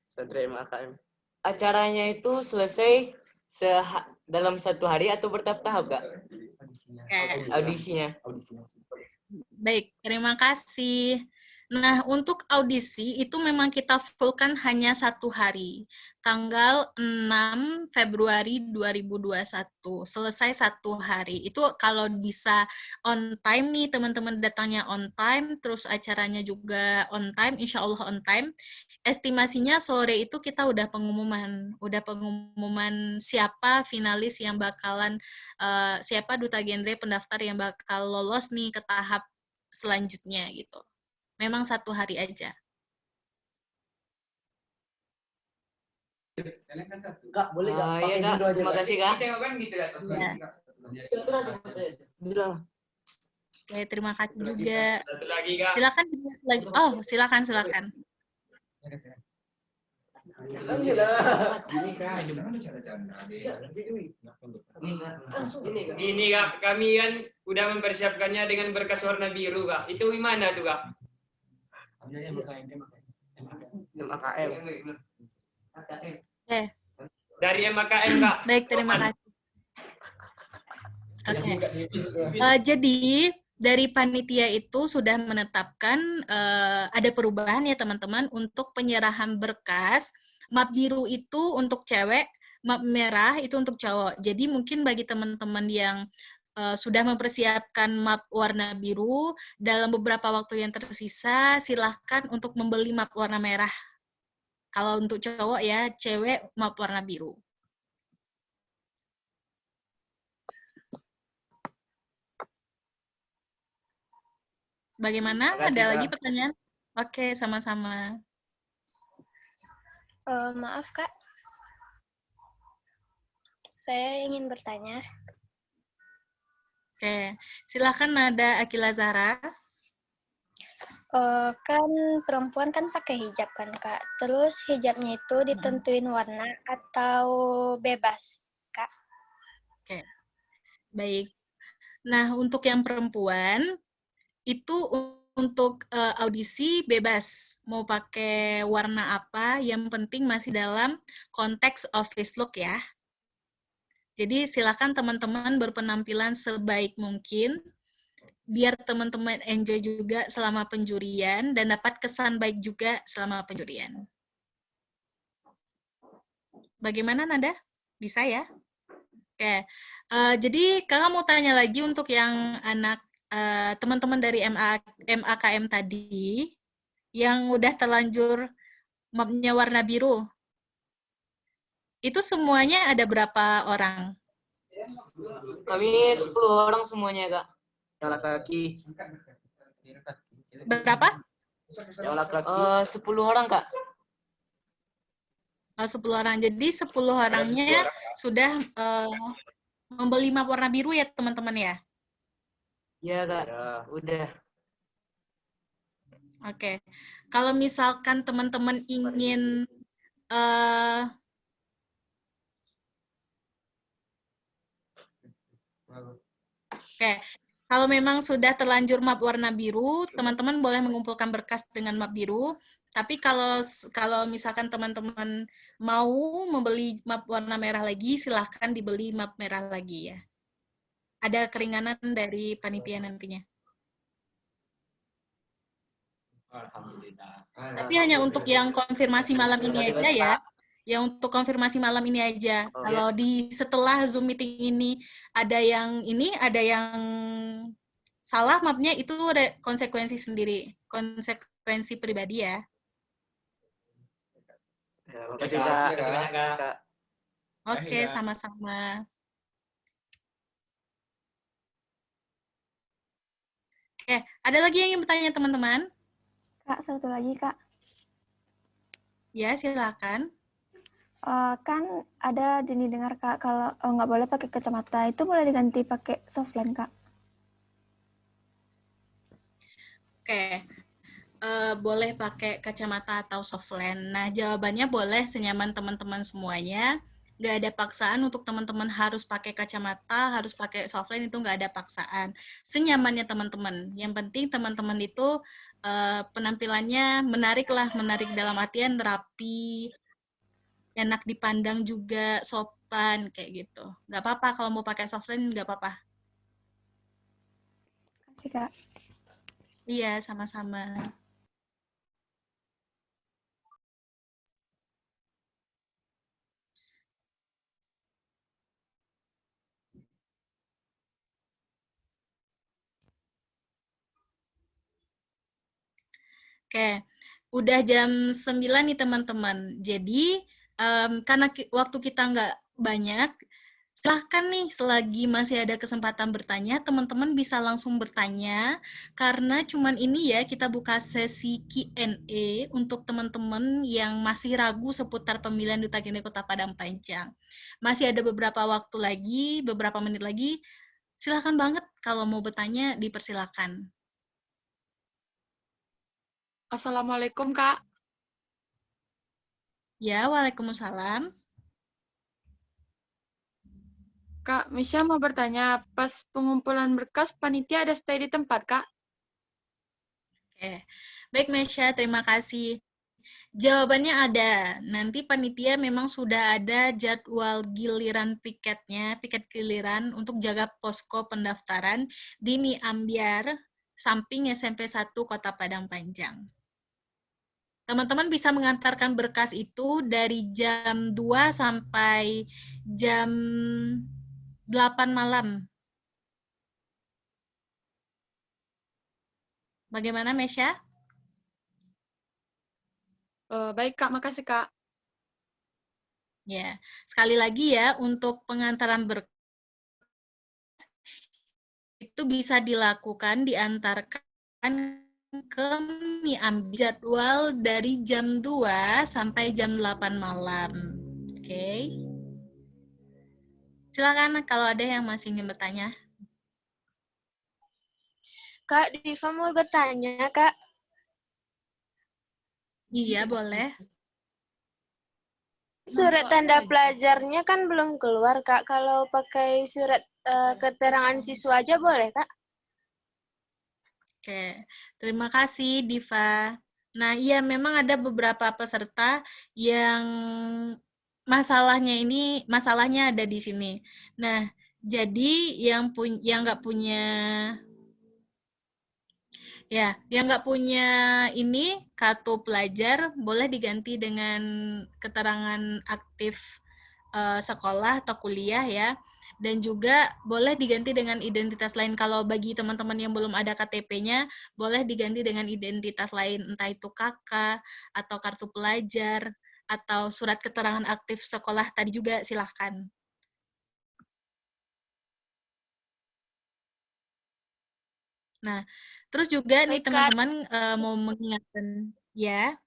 Santri MAKM. Acaranya itu selesai dalam 1 hari atau bertahap-tahap, Kak? Audisinya. Baik, terima kasih. Nah, untuk audisi itu memang kita fullkan hanya 1 hari, tanggal 6 Februari 2021, selesai 1 hari. Itu kalau bisa on time nih, teman-teman datangnya on time, terus acaranya juga on time, insya Allah on time. Estimasinya sore itu kita udah pengumuman siapa finalis yang bakalan, siapa duta genre pendaftar yang bakal lolos nih ke tahap selanjutnya gitu. Memang 1 hari aja. Kak, boleh nggak pakai Kak. biru aja? Terima kasih, Kak. Ya. Oke, terima kasih juga. Satu lagi, Kak. Silakan lagi. Oh, silakan. Ini Kak, kami kan udah mempersiapkannya dengan berkas warna biru, Kak. Itu gimana tuh, Kak? MAKM. Oke. Dari MAKM, Kak. Baik, terima kasih. Oke. Jadi dari panitia itu sudah menetapkan ada perubahan ya teman-teman untuk penyerahan berkas. Map biru itu untuk cewek, map merah itu untuk cowok. Jadi mungkin bagi teman-teman yang sudah mempersiapkan map warna biru, dalam beberapa waktu yang tersisa, silahkan untuk membeli map warna merah. Kalau untuk cowok ya, cewek map warna biru. Bagaimana? Makasih, Ada Kak. lagi pertanyaan? Oke, sama-sama. Maaf Kak, saya ingin bertanya. Oke, silakan Nada Akila Zahra. Kan perempuan kan pakai hijab kan Kak, terus hijabnya itu ditentuin warna atau bebas Kak? Oke, baik. Nah, untuk yang perempuan, itu untuk audisi bebas. Mau pakai warna apa, yang penting masih dalam konteks office look ya. Jadi silakan teman-teman berpenampilan sebaik mungkin, biar teman-teman enjoy juga selama penjurian, dan dapat kesan baik juga selama penjurian. Bagaimana Nada? Bisa ya? Oke, jadi kakak mau tanya lagi untuk yang anak teman-teman dari MAKM tadi yang udah terlanjur mapnya warna biru. Itu semuanya ada berapa orang? Kami 10 orang semuanya, Kak. Yang laki-laki. Berapa? Yang laki-laki. 10 orang, Kak. 10 orang. Jadi 10 orangnya sudah membeli map warna biru ya, teman-teman ya? Iya, Kak. Udah. Oke. Kalau misalkan teman-teman ingin Oke, kalau memang sudah terlanjur map warna biru, teman-teman boleh mengumpulkan berkas dengan map biru. Tapi kalau misalkan teman-teman mau membeli map warna merah lagi, silahkan dibeli map merah lagi ya. Ada keringanan dari panitia nantinya. Alhamdulillah. Tapi hanya untuk yang konfirmasi malam ini aja ya. Yang untuk konfirmasi malam ini aja. Kalau di setelah Zoom meeting ini ada yang salah mapnya, itu ada konsekuensi sendiri, konsekuensi pribadi ya. Terima kasih Kak. Oke, sama-sama. Oke, ada lagi yang ingin bertanya teman-teman? Kak, satu lagi Kak. Ya, silakan. Kan ada dengar Kak, kalau nggak boleh pakai kacamata, itu boleh diganti pakai softline Kak? Oke, boleh pakai kacamata atau softline. Nah, jawabannya boleh senyaman teman-teman semuanya. Nggak ada paksaan untuk teman-teman harus pakai kacamata, harus pakai softline, itu nggak ada paksaan. Senyamannya teman-teman. Yang penting teman-teman itu penampilannya menarik dalam artian rapi, enak dipandang juga, sopan, kayak gitu. Nggak apa-apa kalau mau pakai softline, nggak apa-apa. Kasih Kak. Iya, sama-sama. Oke, udah jam 9 nih teman-teman. Jadi, karena waktu kita nggak banyak, silahkan nih selagi masih ada kesempatan bertanya, teman-teman bisa langsung bertanya, karena cuman ini ya kita buka sesi Q&A untuk teman-teman yang masih ragu seputar pemilihan Duta Gender Kota Padang Panjang. Masih ada beberapa waktu lagi, beberapa menit lagi, Silakan banget kalau mau bertanya, dipersilakan. Assalamualaikum, Kak. Ya, waalaikumsalam. Kak, Misha mau bertanya, pas pengumpulan berkas, panitia ada stay di tempat, Kak? Oke. Baik, Mesya, terima kasih. Jawabannya ada. Nanti panitia memang sudah ada jadwal giliran piketnya, piket giliran untuk jaga posko pendaftaran di Mi Ambyar, samping SMP 1 Kota Padang Panjang. Teman-teman bisa mengantarkan berkas itu dari jam 2 sampai jam 8 malam. Bagaimana, Mesya? Baik, Kak. Makasih, Kak. Ya, sekali lagi ya, untuk pengantaran berkas itu bisa dilakukan, diantarkan ke Mi Ambyar jadwal dari jam 2 sampai jam 8 malam. Oke. Silakan kalau ada yang masih ingin bertanya. Kak, Diva mau bertanya, Kak. Iya, boleh. Surat tanda pelajarnya kan belum keluar, Kak. Kalau pakai surat keterangan siswa aja boleh, Kak? Oke, terima kasih Diva. Nah, iya memang ada beberapa peserta yang masalahnya ada di sini. Nah, jadi yang nggak punya ini kartu pelajar boleh diganti dengan keterangan aktif sekolah atau kuliah ya. Dan juga boleh diganti dengan identitas lain. Kalau bagi teman-teman yang belum ada KTP-nya, boleh diganti dengan identitas lain, entah itu KK, atau kartu pelajar, atau surat keterangan aktif sekolah tadi juga, silahkan. Nah, terus juga nih teman-teman mau mengingatkan, ya,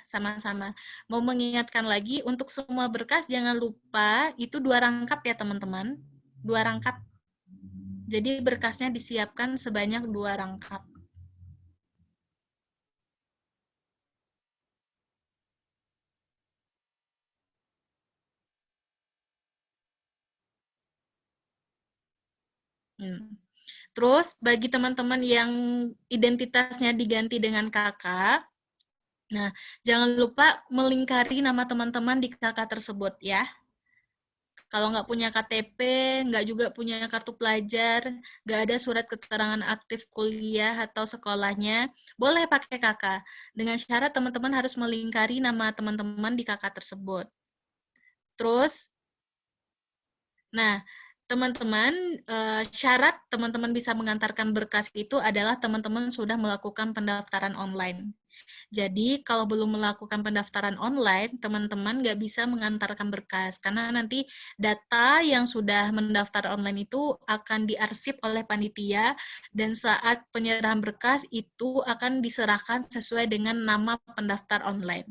sama-sama. Mau mengingatkan lagi, untuk semua berkas jangan lupa, itu 2 rangkap ya teman-teman. 2 rangkap. Jadi berkasnya disiapkan sebanyak 2 rangkap. Terus bagi teman-teman yang identitasnya diganti dengan kakak, nah jangan lupa melingkari nama teman-teman di kakak tersebut ya. Kalau nggak punya KTP, nggak juga punya kartu pelajar, nggak ada surat keterangan aktif kuliah atau sekolahnya, boleh pakai kakak. Dengan syarat teman-teman harus melingkari nama teman-teman di kakak tersebut. Terus, nah, teman-teman, syarat teman-teman bisa mengantarkan berkas itu adalah teman-teman sudah melakukan pendaftaran online. Jadi, kalau belum melakukan pendaftaran online, teman-teman nggak bisa mengantarkan berkas, karena nanti data yang sudah mendaftar online itu akan diarsip oleh panitia, dan saat penyerahan berkas itu akan diserahkan sesuai dengan nama pendaftar online.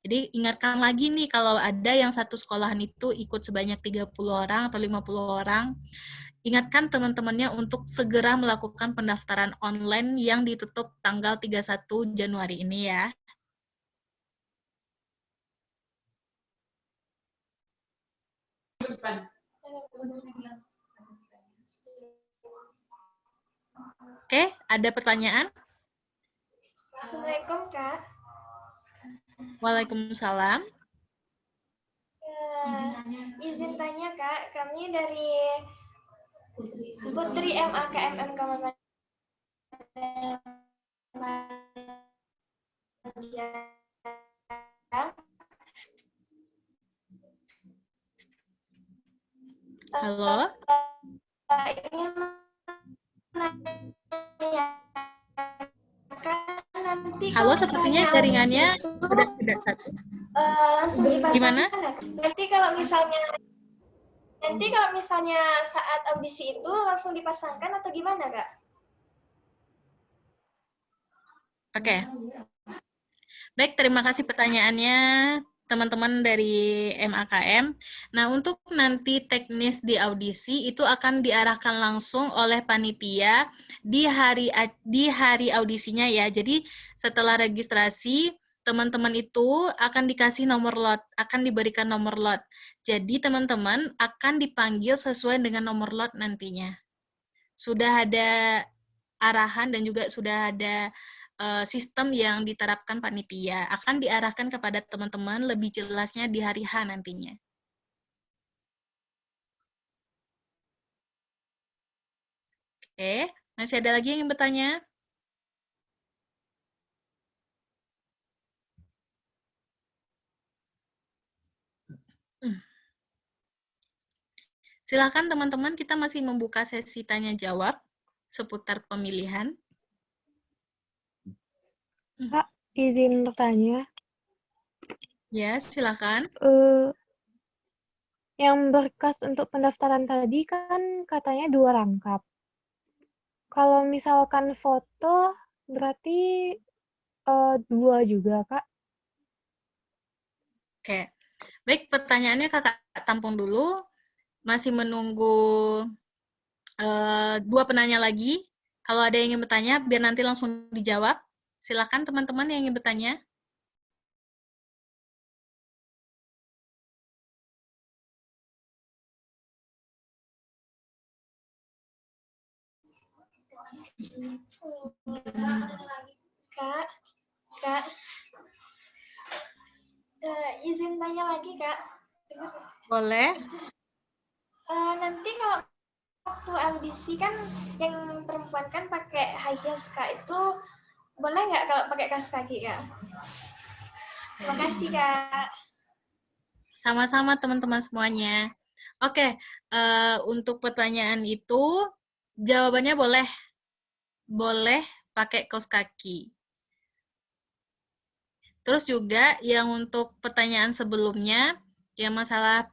Jadi ingatkan lagi nih, kalau ada yang satu sekolahan itu ikut sebanyak 30 orang atau 50 orang, ingatkan teman-temannya untuk segera melakukan pendaftaran online yang ditutup tanggal 31 Januari ini ya. Oke, ada pertanyaan? Assalamualaikum, Kak. Waalaikumsalam. Izin tanya, Kak. Kami dari Putri MAKMM Kabupaten Halo? Ingin Halo, sepertinya jaringannya sudah tidak satu. Langsung dipasangkan. Gimana? Nanti kalau misalnya saat audisi itu langsung dipasangkan atau gimana, Kak? Oke. Baik, terima kasih pertanyaannya teman-teman dari MAKM. Nah, untuk nanti teknis di audisi itu akan diarahkan langsung oleh panitia di hari audisinya ya. Jadi setelah registrasi, teman-teman itu akan dikasih nomor lot, akan diberikan nomor lot. Jadi teman-teman akan dipanggil sesuai dengan nomor lot nantinya. Sudah ada arahan dan juga sudah ada sistem yang diterapkan panitia. Akan diarahkan kepada teman-teman lebih jelasnya di hari H nantinya. Oke, masih ada lagi yang ingin bertanya? Silakan teman-teman, kita masih membuka sesi tanya-jawab seputar pemilihan. Kak, izin bertanya. Ya, silakan. Yang berkas untuk pendaftaran tadi kan katanya 2 rangkap. Kalau misalkan foto, berarti 2 juga, Kak? Oke, baik, pertanyaannya Kakak tampung dulu. Masih menunggu 2 penanya lagi. Kalau ada yang ingin bertanya, biar nanti langsung dijawab. Silakan teman-teman yang ingin bertanya. Kak, izin tanya lagi, Kak. Boleh. Nanti kalau waktu audisi kan yang perempuan kan pakai high heels, Kak. Itu boleh nggak kalau pakai kaos kaki, Kak? Terima kasih, Kak. Sama-sama teman-teman semuanya. Oke, untuk pertanyaan itu, jawabannya boleh. Boleh pakai kaos kaki. Terus juga yang untuk pertanyaan sebelumnya, yang masalah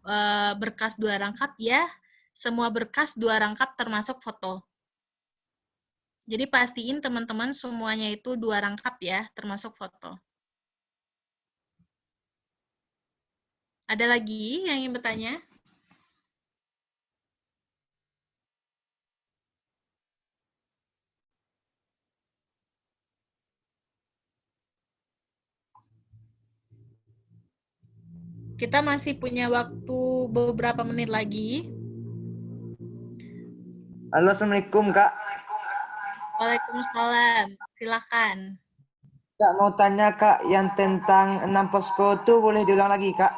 berkas 2 rangkap ya, semua berkas 2 rangkap termasuk foto. Jadi pastiin teman-teman semuanya itu 2 rangkap ya, termasuk foto. Ada lagi yang ingin bertanya? Kita masih punya waktu beberapa menit lagi. Halo, Assalamualaikum, Kak. Waalaikumsalam. Silakan. Kak, mau tanya, Kak, yang tentang 6 posko itu boleh diulang lagi, Kak?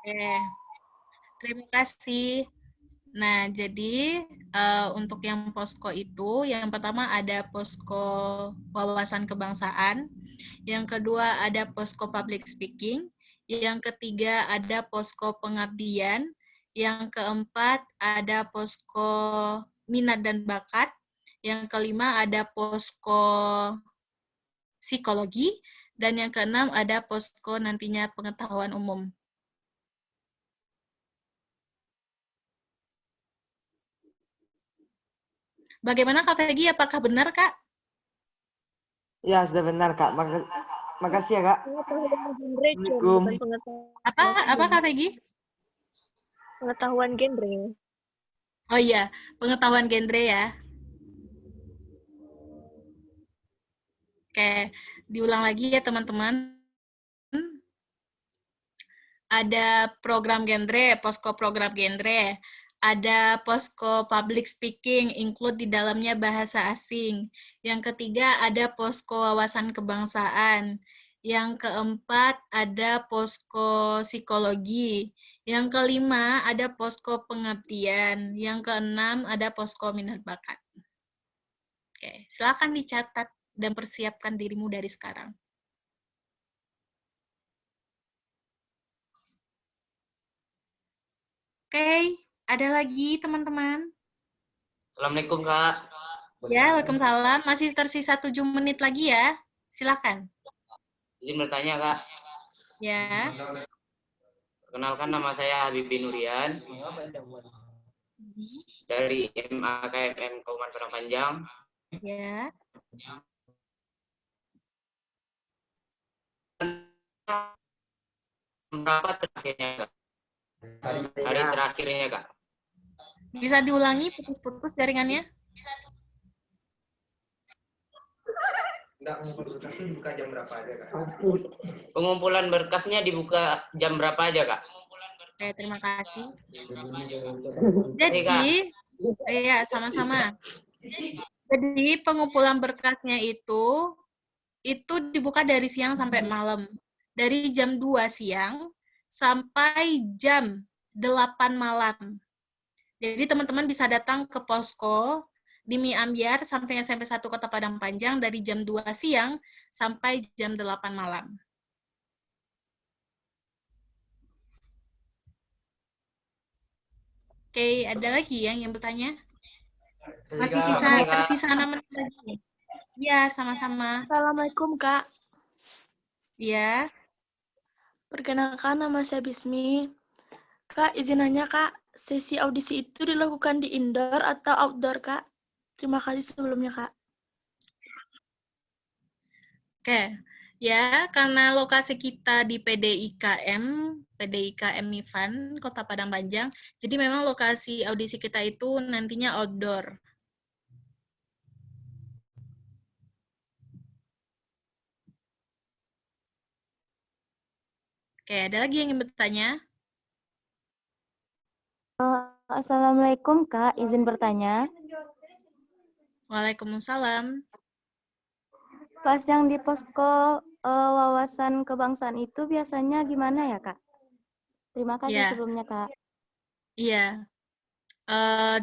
Oke. Terima kasih. Nah, jadi untuk yang posko itu, yang pertama ada posko wawasan kebangsaan, yang kedua ada posko public speaking, yang ketiga ada posko pengabdian, yang keempat ada posko minat dan bakat, yang kelima ada posko psikologi, dan yang keenam ada posko nantinya pengetahuan umum. Bagaimana Kak Fegi? Apakah benar, Kak? Ya, sudah benar, Kak. Makasih ya, Kak. Assalamualaikum. Apa Kak Fegi? Pengetahuan genre. Oh iya, pengetahuan genre ya. Oke, diulang lagi ya teman-teman. Ada program genre, posko program genre. Ada posko public speaking, include di dalamnya bahasa asing. Yang ketiga ada posko wawasan kebangsaan. Yang keempat ada posko psikologi. Yang kelima ada posko pengabdian. Yang keenam ada posko minat bakat. Oke, silakan dicatat dan persiapkan dirimu dari sekarang. Oke, ada lagi teman-teman? Assalamualaikum, Kak. Ya, waalaikumsalam. Masih tersisa 7 menit lagi ya. Silakan. Izin bertanya, Kak. Ya. Perkenalkan, nama saya Habibie Nurian dari MAKMM Kauman Padang Panjang. Ya. berapa terakhirnya, Kak? Hari terakhirnya, Kak. Bisa diulangi putus-putus jaringannya? Dibuka jam berapa aja, Kak? Pengumpulan berkasnya dibuka jam berapa aja, Kak? Oke, terima kasih. Jadi, Kak. Jadi, ya sama-sama. Jadi pengumpulan berkasnya itu dibuka dari siang sampai malam. Dari jam 2 siang sampai jam 8 malam. Jadi teman-teman bisa datang ke posko di Mi Ambyar sampai SMP 1 Kota Padang Panjang dari jam 2 siang sampai jam 8 malam. Oke, ada lagi yang bertanya? Masih tersisa 6 menit lagi. Ya, sama-sama. Assalamualaikum, Kak. Ya. Perkenalkan, nama saya Bismi. Kak, izin nanya, Kak, sesi audisi itu dilakukan di indoor atau outdoor, Kak? Terima kasih sebelumnya, Kak. Oke, ya, karena lokasi kita di PDIKM Mifan, Kota Padang Panjang, jadi memang lokasi audisi kita itu nantinya outdoor. Oke, ada lagi yang ingin bertanya? Assalamualaikum, Kak. Izin bertanya. Waalaikumsalam. Pas yang di posko wawasan kebangsaan itu biasanya gimana ya, Kak? Terima kasih Ya. sebelumnya, Kak. Iya.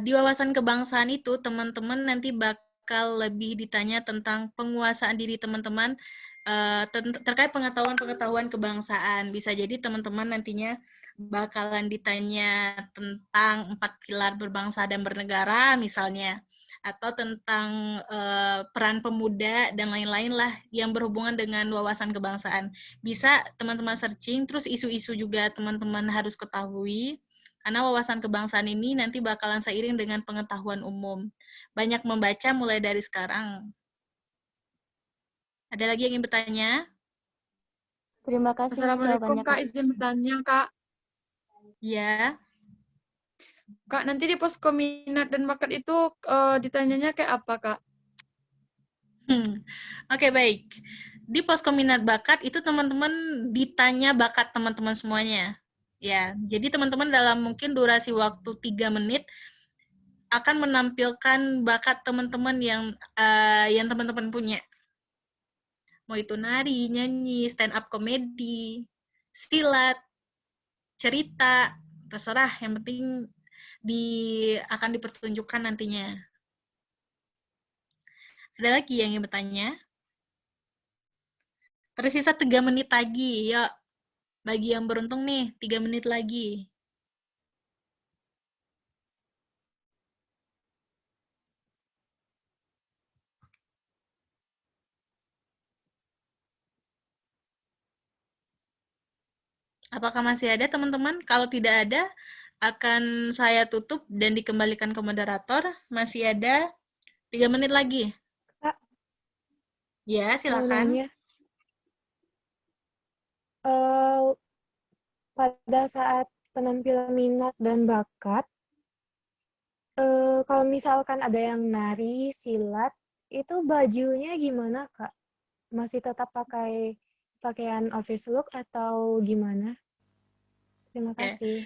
Di wawasan kebangsaan itu, teman-teman nanti bakal lebih ditanya tentang penguasaan diri teman-teman terkait pengetahuan-pengetahuan kebangsaan. Bisa jadi teman-teman nantinya bakalan ditanya tentang 4 pilar berbangsa dan bernegara, misalnya. Atau tentang peran pemuda dan lain-lain lah yang berhubungan dengan wawasan kebangsaan. Bisa teman-teman searching, terus isu-isu juga teman-teman harus ketahui, karena wawasan kebangsaan ini nanti bakalan seiring dengan pengetahuan umum. Banyak membaca mulai dari sekarang. Ada lagi yang ingin bertanya? Terima kasih Assalamualaikum, jawabannya, Kak. Izin bertanya, Kak. Ya. Kak, nanti di posko minat dan bakat itu ditanyanya kayak apa, Kak? Oke, baik. Di posko minat bakat itu teman-teman ditanya bakat teman-teman semuanya. Ya, jadi teman-teman dalam mungkin durasi waktu 3 menit akan menampilkan bakat teman-teman yang teman-teman punya. Mau itu nari, nyanyi, stand up komedi, silat, cerita, terserah. Yang penting akan dipertunjukkan nantinya. Ada lagi yang ingin bertanya? Tersisa 3 menit lagi. Yuk, bagi yang beruntung nih, 3 menit lagi. Apakah masih ada, teman-teman? Kalau tidak ada, akan saya tutup dan dikembalikan ke moderator. Masih ada 3 menit lagi. Kak. Ya, silakan. Pada saat penampilan minat dan bakat, kalau misalkan ada yang nari, silat, itu bajunya gimana, Kak? Masih tetap pakai pakaian office look atau gimana? Terima kasih.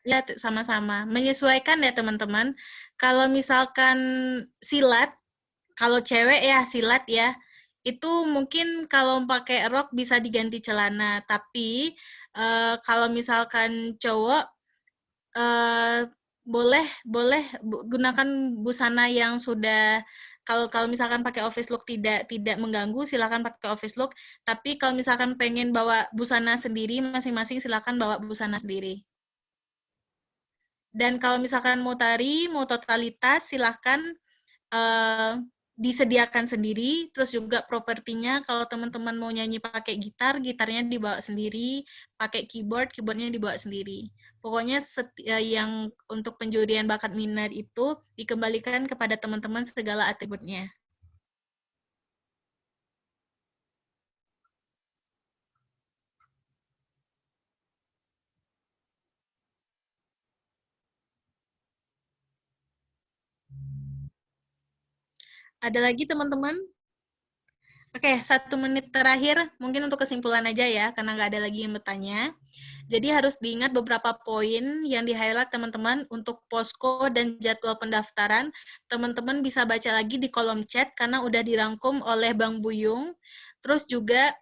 Ya, sama-sama. Menyesuaikan ya, teman-teman. Kalau misalkan silat, kalau cewek ya silat ya, itu mungkin kalau pakai rok bisa diganti celana. Tapi kalau misalkan cowok, boleh gunakan busana yang sudah, kalau misalkan pakai office look tidak mengganggu, silakan pakai office look. Tapi kalau misalkan pengen bawa busana sendiri, masing-masing silakan bawa busana sendiri. Dan kalau misalkan mau tari, mau totalitas, silakan disediakan sendiri. Terus juga propertinya, kalau teman-teman mau nyanyi pakai gitar, gitarnya dibawa sendiri. Pakai keyboard, keyboardnya dibawa sendiri. Pokoknya yang untuk penjurian bakat minat itu dikembalikan kepada teman-teman segala atributnya. Ada lagi teman-teman? Oke, 1 menit terakhir, mungkin untuk kesimpulan aja ya, karena nggak ada lagi yang bertanya. Jadi harus diingat beberapa poin yang di-highlight teman-teman untuk posko dan jadwal pendaftaran. Teman-teman bisa baca lagi di kolom chat, karena udah dirangkum oleh Bang Buyung. Terus juga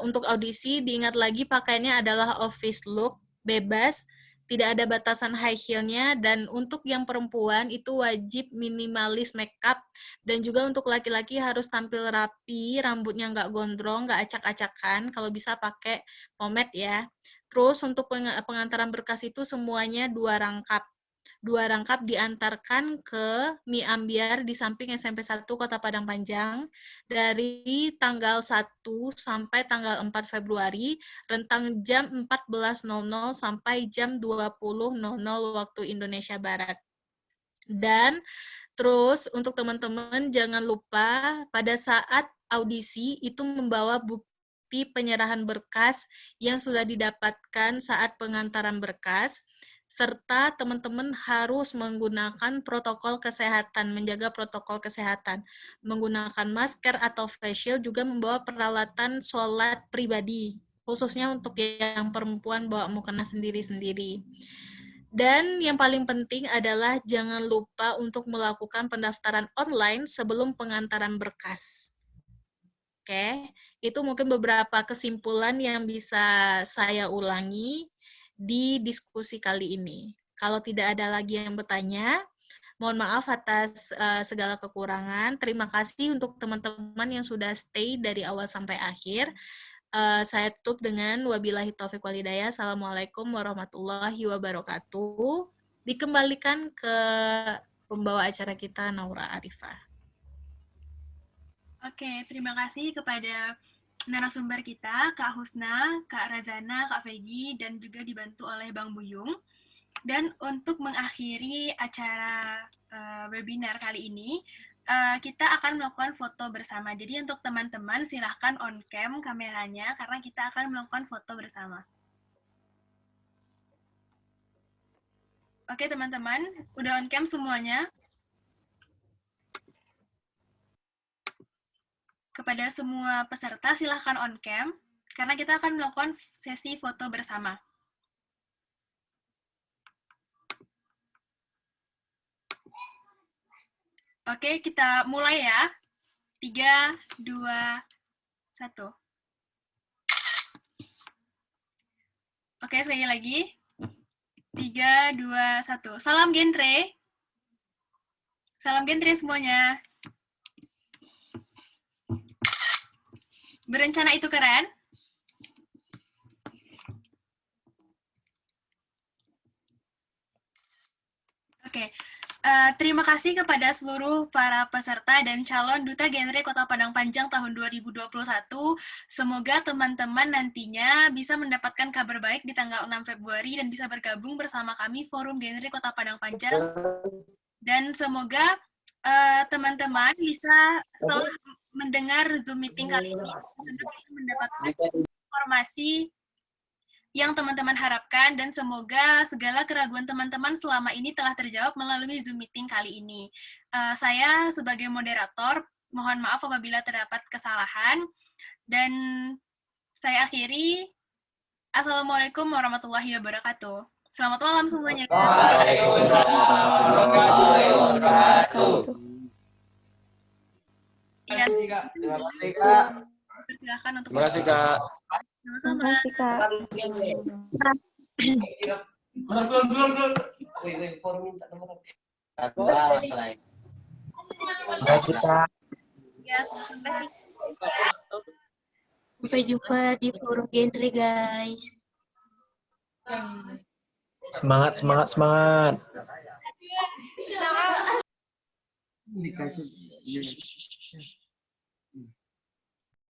untuk audisi, diingat lagi pakaiannya adalah office look, bebas, tidak ada batasan high heel-nya, dan untuk yang perempuan itu wajib minimalis makeup, dan juga untuk laki-laki harus tampil rapi, rambutnya nggak gondrong, nggak acak-acakan, kalau bisa pakai pomade ya. Terus untuk pengantaran berkas itu semuanya 2 rangkap. 2 rangkap diantarkan ke Mi Ambiar di samping SMP 1 Kota Padang Panjang dari tanggal 1 sampai tanggal 4 Februari, rentang jam 14.00 sampai jam 20.00 waktu Indonesia Barat. Dan terus untuk teman-teman jangan lupa pada saat audisi itu membawa bukti penyerahan berkas yang sudah didapatkan saat pengantaran berkas, serta teman-teman harus menggunakan protokol kesehatan, menjaga protokol kesehatan, menggunakan masker atau face shield, juga membawa peralatan sholat pribadi, khususnya untuk yang perempuan bawa mukena sendiri-sendiri. Dan yang paling penting adalah jangan lupa untuk melakukan pendaftaran online sebelum pengantaran berkas. Oke, itu mungkin beberapa kesimpulan yang bisa saya ulangi di diskusi kali ini. Kalau tidak ada lagi yang bertanya, mohon maaf atas segala kekurangan. Terima kasih untuk teman-teman yang sudah stay dari awal sampai akhir. Saya tutup dengan wabillahi taufiq walhidayah. Assalamualaikum warahmatullahi wabarakatuh. Dikembalikan ke pembawa acara kita, Naura Arifah. Oke, terima kasih kepada narasumber kita, Kak Husna, Kak Razana, Kak Vegi, dan juga dibantu oleh Bang Buyung. Dan untuk mengakhiri acara webinar kali ini, kita akan melakukan foto bersama. Jadi untuk teman-teman silahkan on cam kameranya karena kita akan melakukan foto bersama. Oke teman-teman, udah on cam semuanya? Kepada semua peserta silahkan on cam karena kita akan melakukan sesi foto bersama. Oke, kita mulai ya. 3, 2, 1. Oke, sekali lagi. 3, 2, 1. Salam genre. Salam genre semuanya. Berencana itu keren. Oke. Terima kasih kepada seluruh para peserta dan calon Duta Genre Kota Padang Panjang tahun 2021. Semoga teman-teman nantinya bisa mendapatkan kabar baik di tanggal 6 Februari dan bisa bergabung bersama kami Forum Genre Kota Padang Panjang. Dan semoga teman-teman bisa setelah mendengar Zoom meeting kali ini mendapatkan informasi yang teman-teman harapkan, dan semoga segala keraguan teman-teman selama ini telah terjawab melalui Zoom meeting kali ini. Saya sebagai moderator, mohon maaf apabila terdapat kesalahan, dan saya akhiri. Assalamualaikum warahmatullahi wabarakatuh. Selamat malam semuanya. Waalaikumsalam warahmatullahi wabarakatuh. Terima kasih, Kak. Silakan untuk Terima kasih, Kak. Sama-sama. Terima kasih, Kak. Terima kasih, Kak. Ya, sampai Sampai jumpa di forum genre, guys. Semangat, semangat, semangat. jumpa.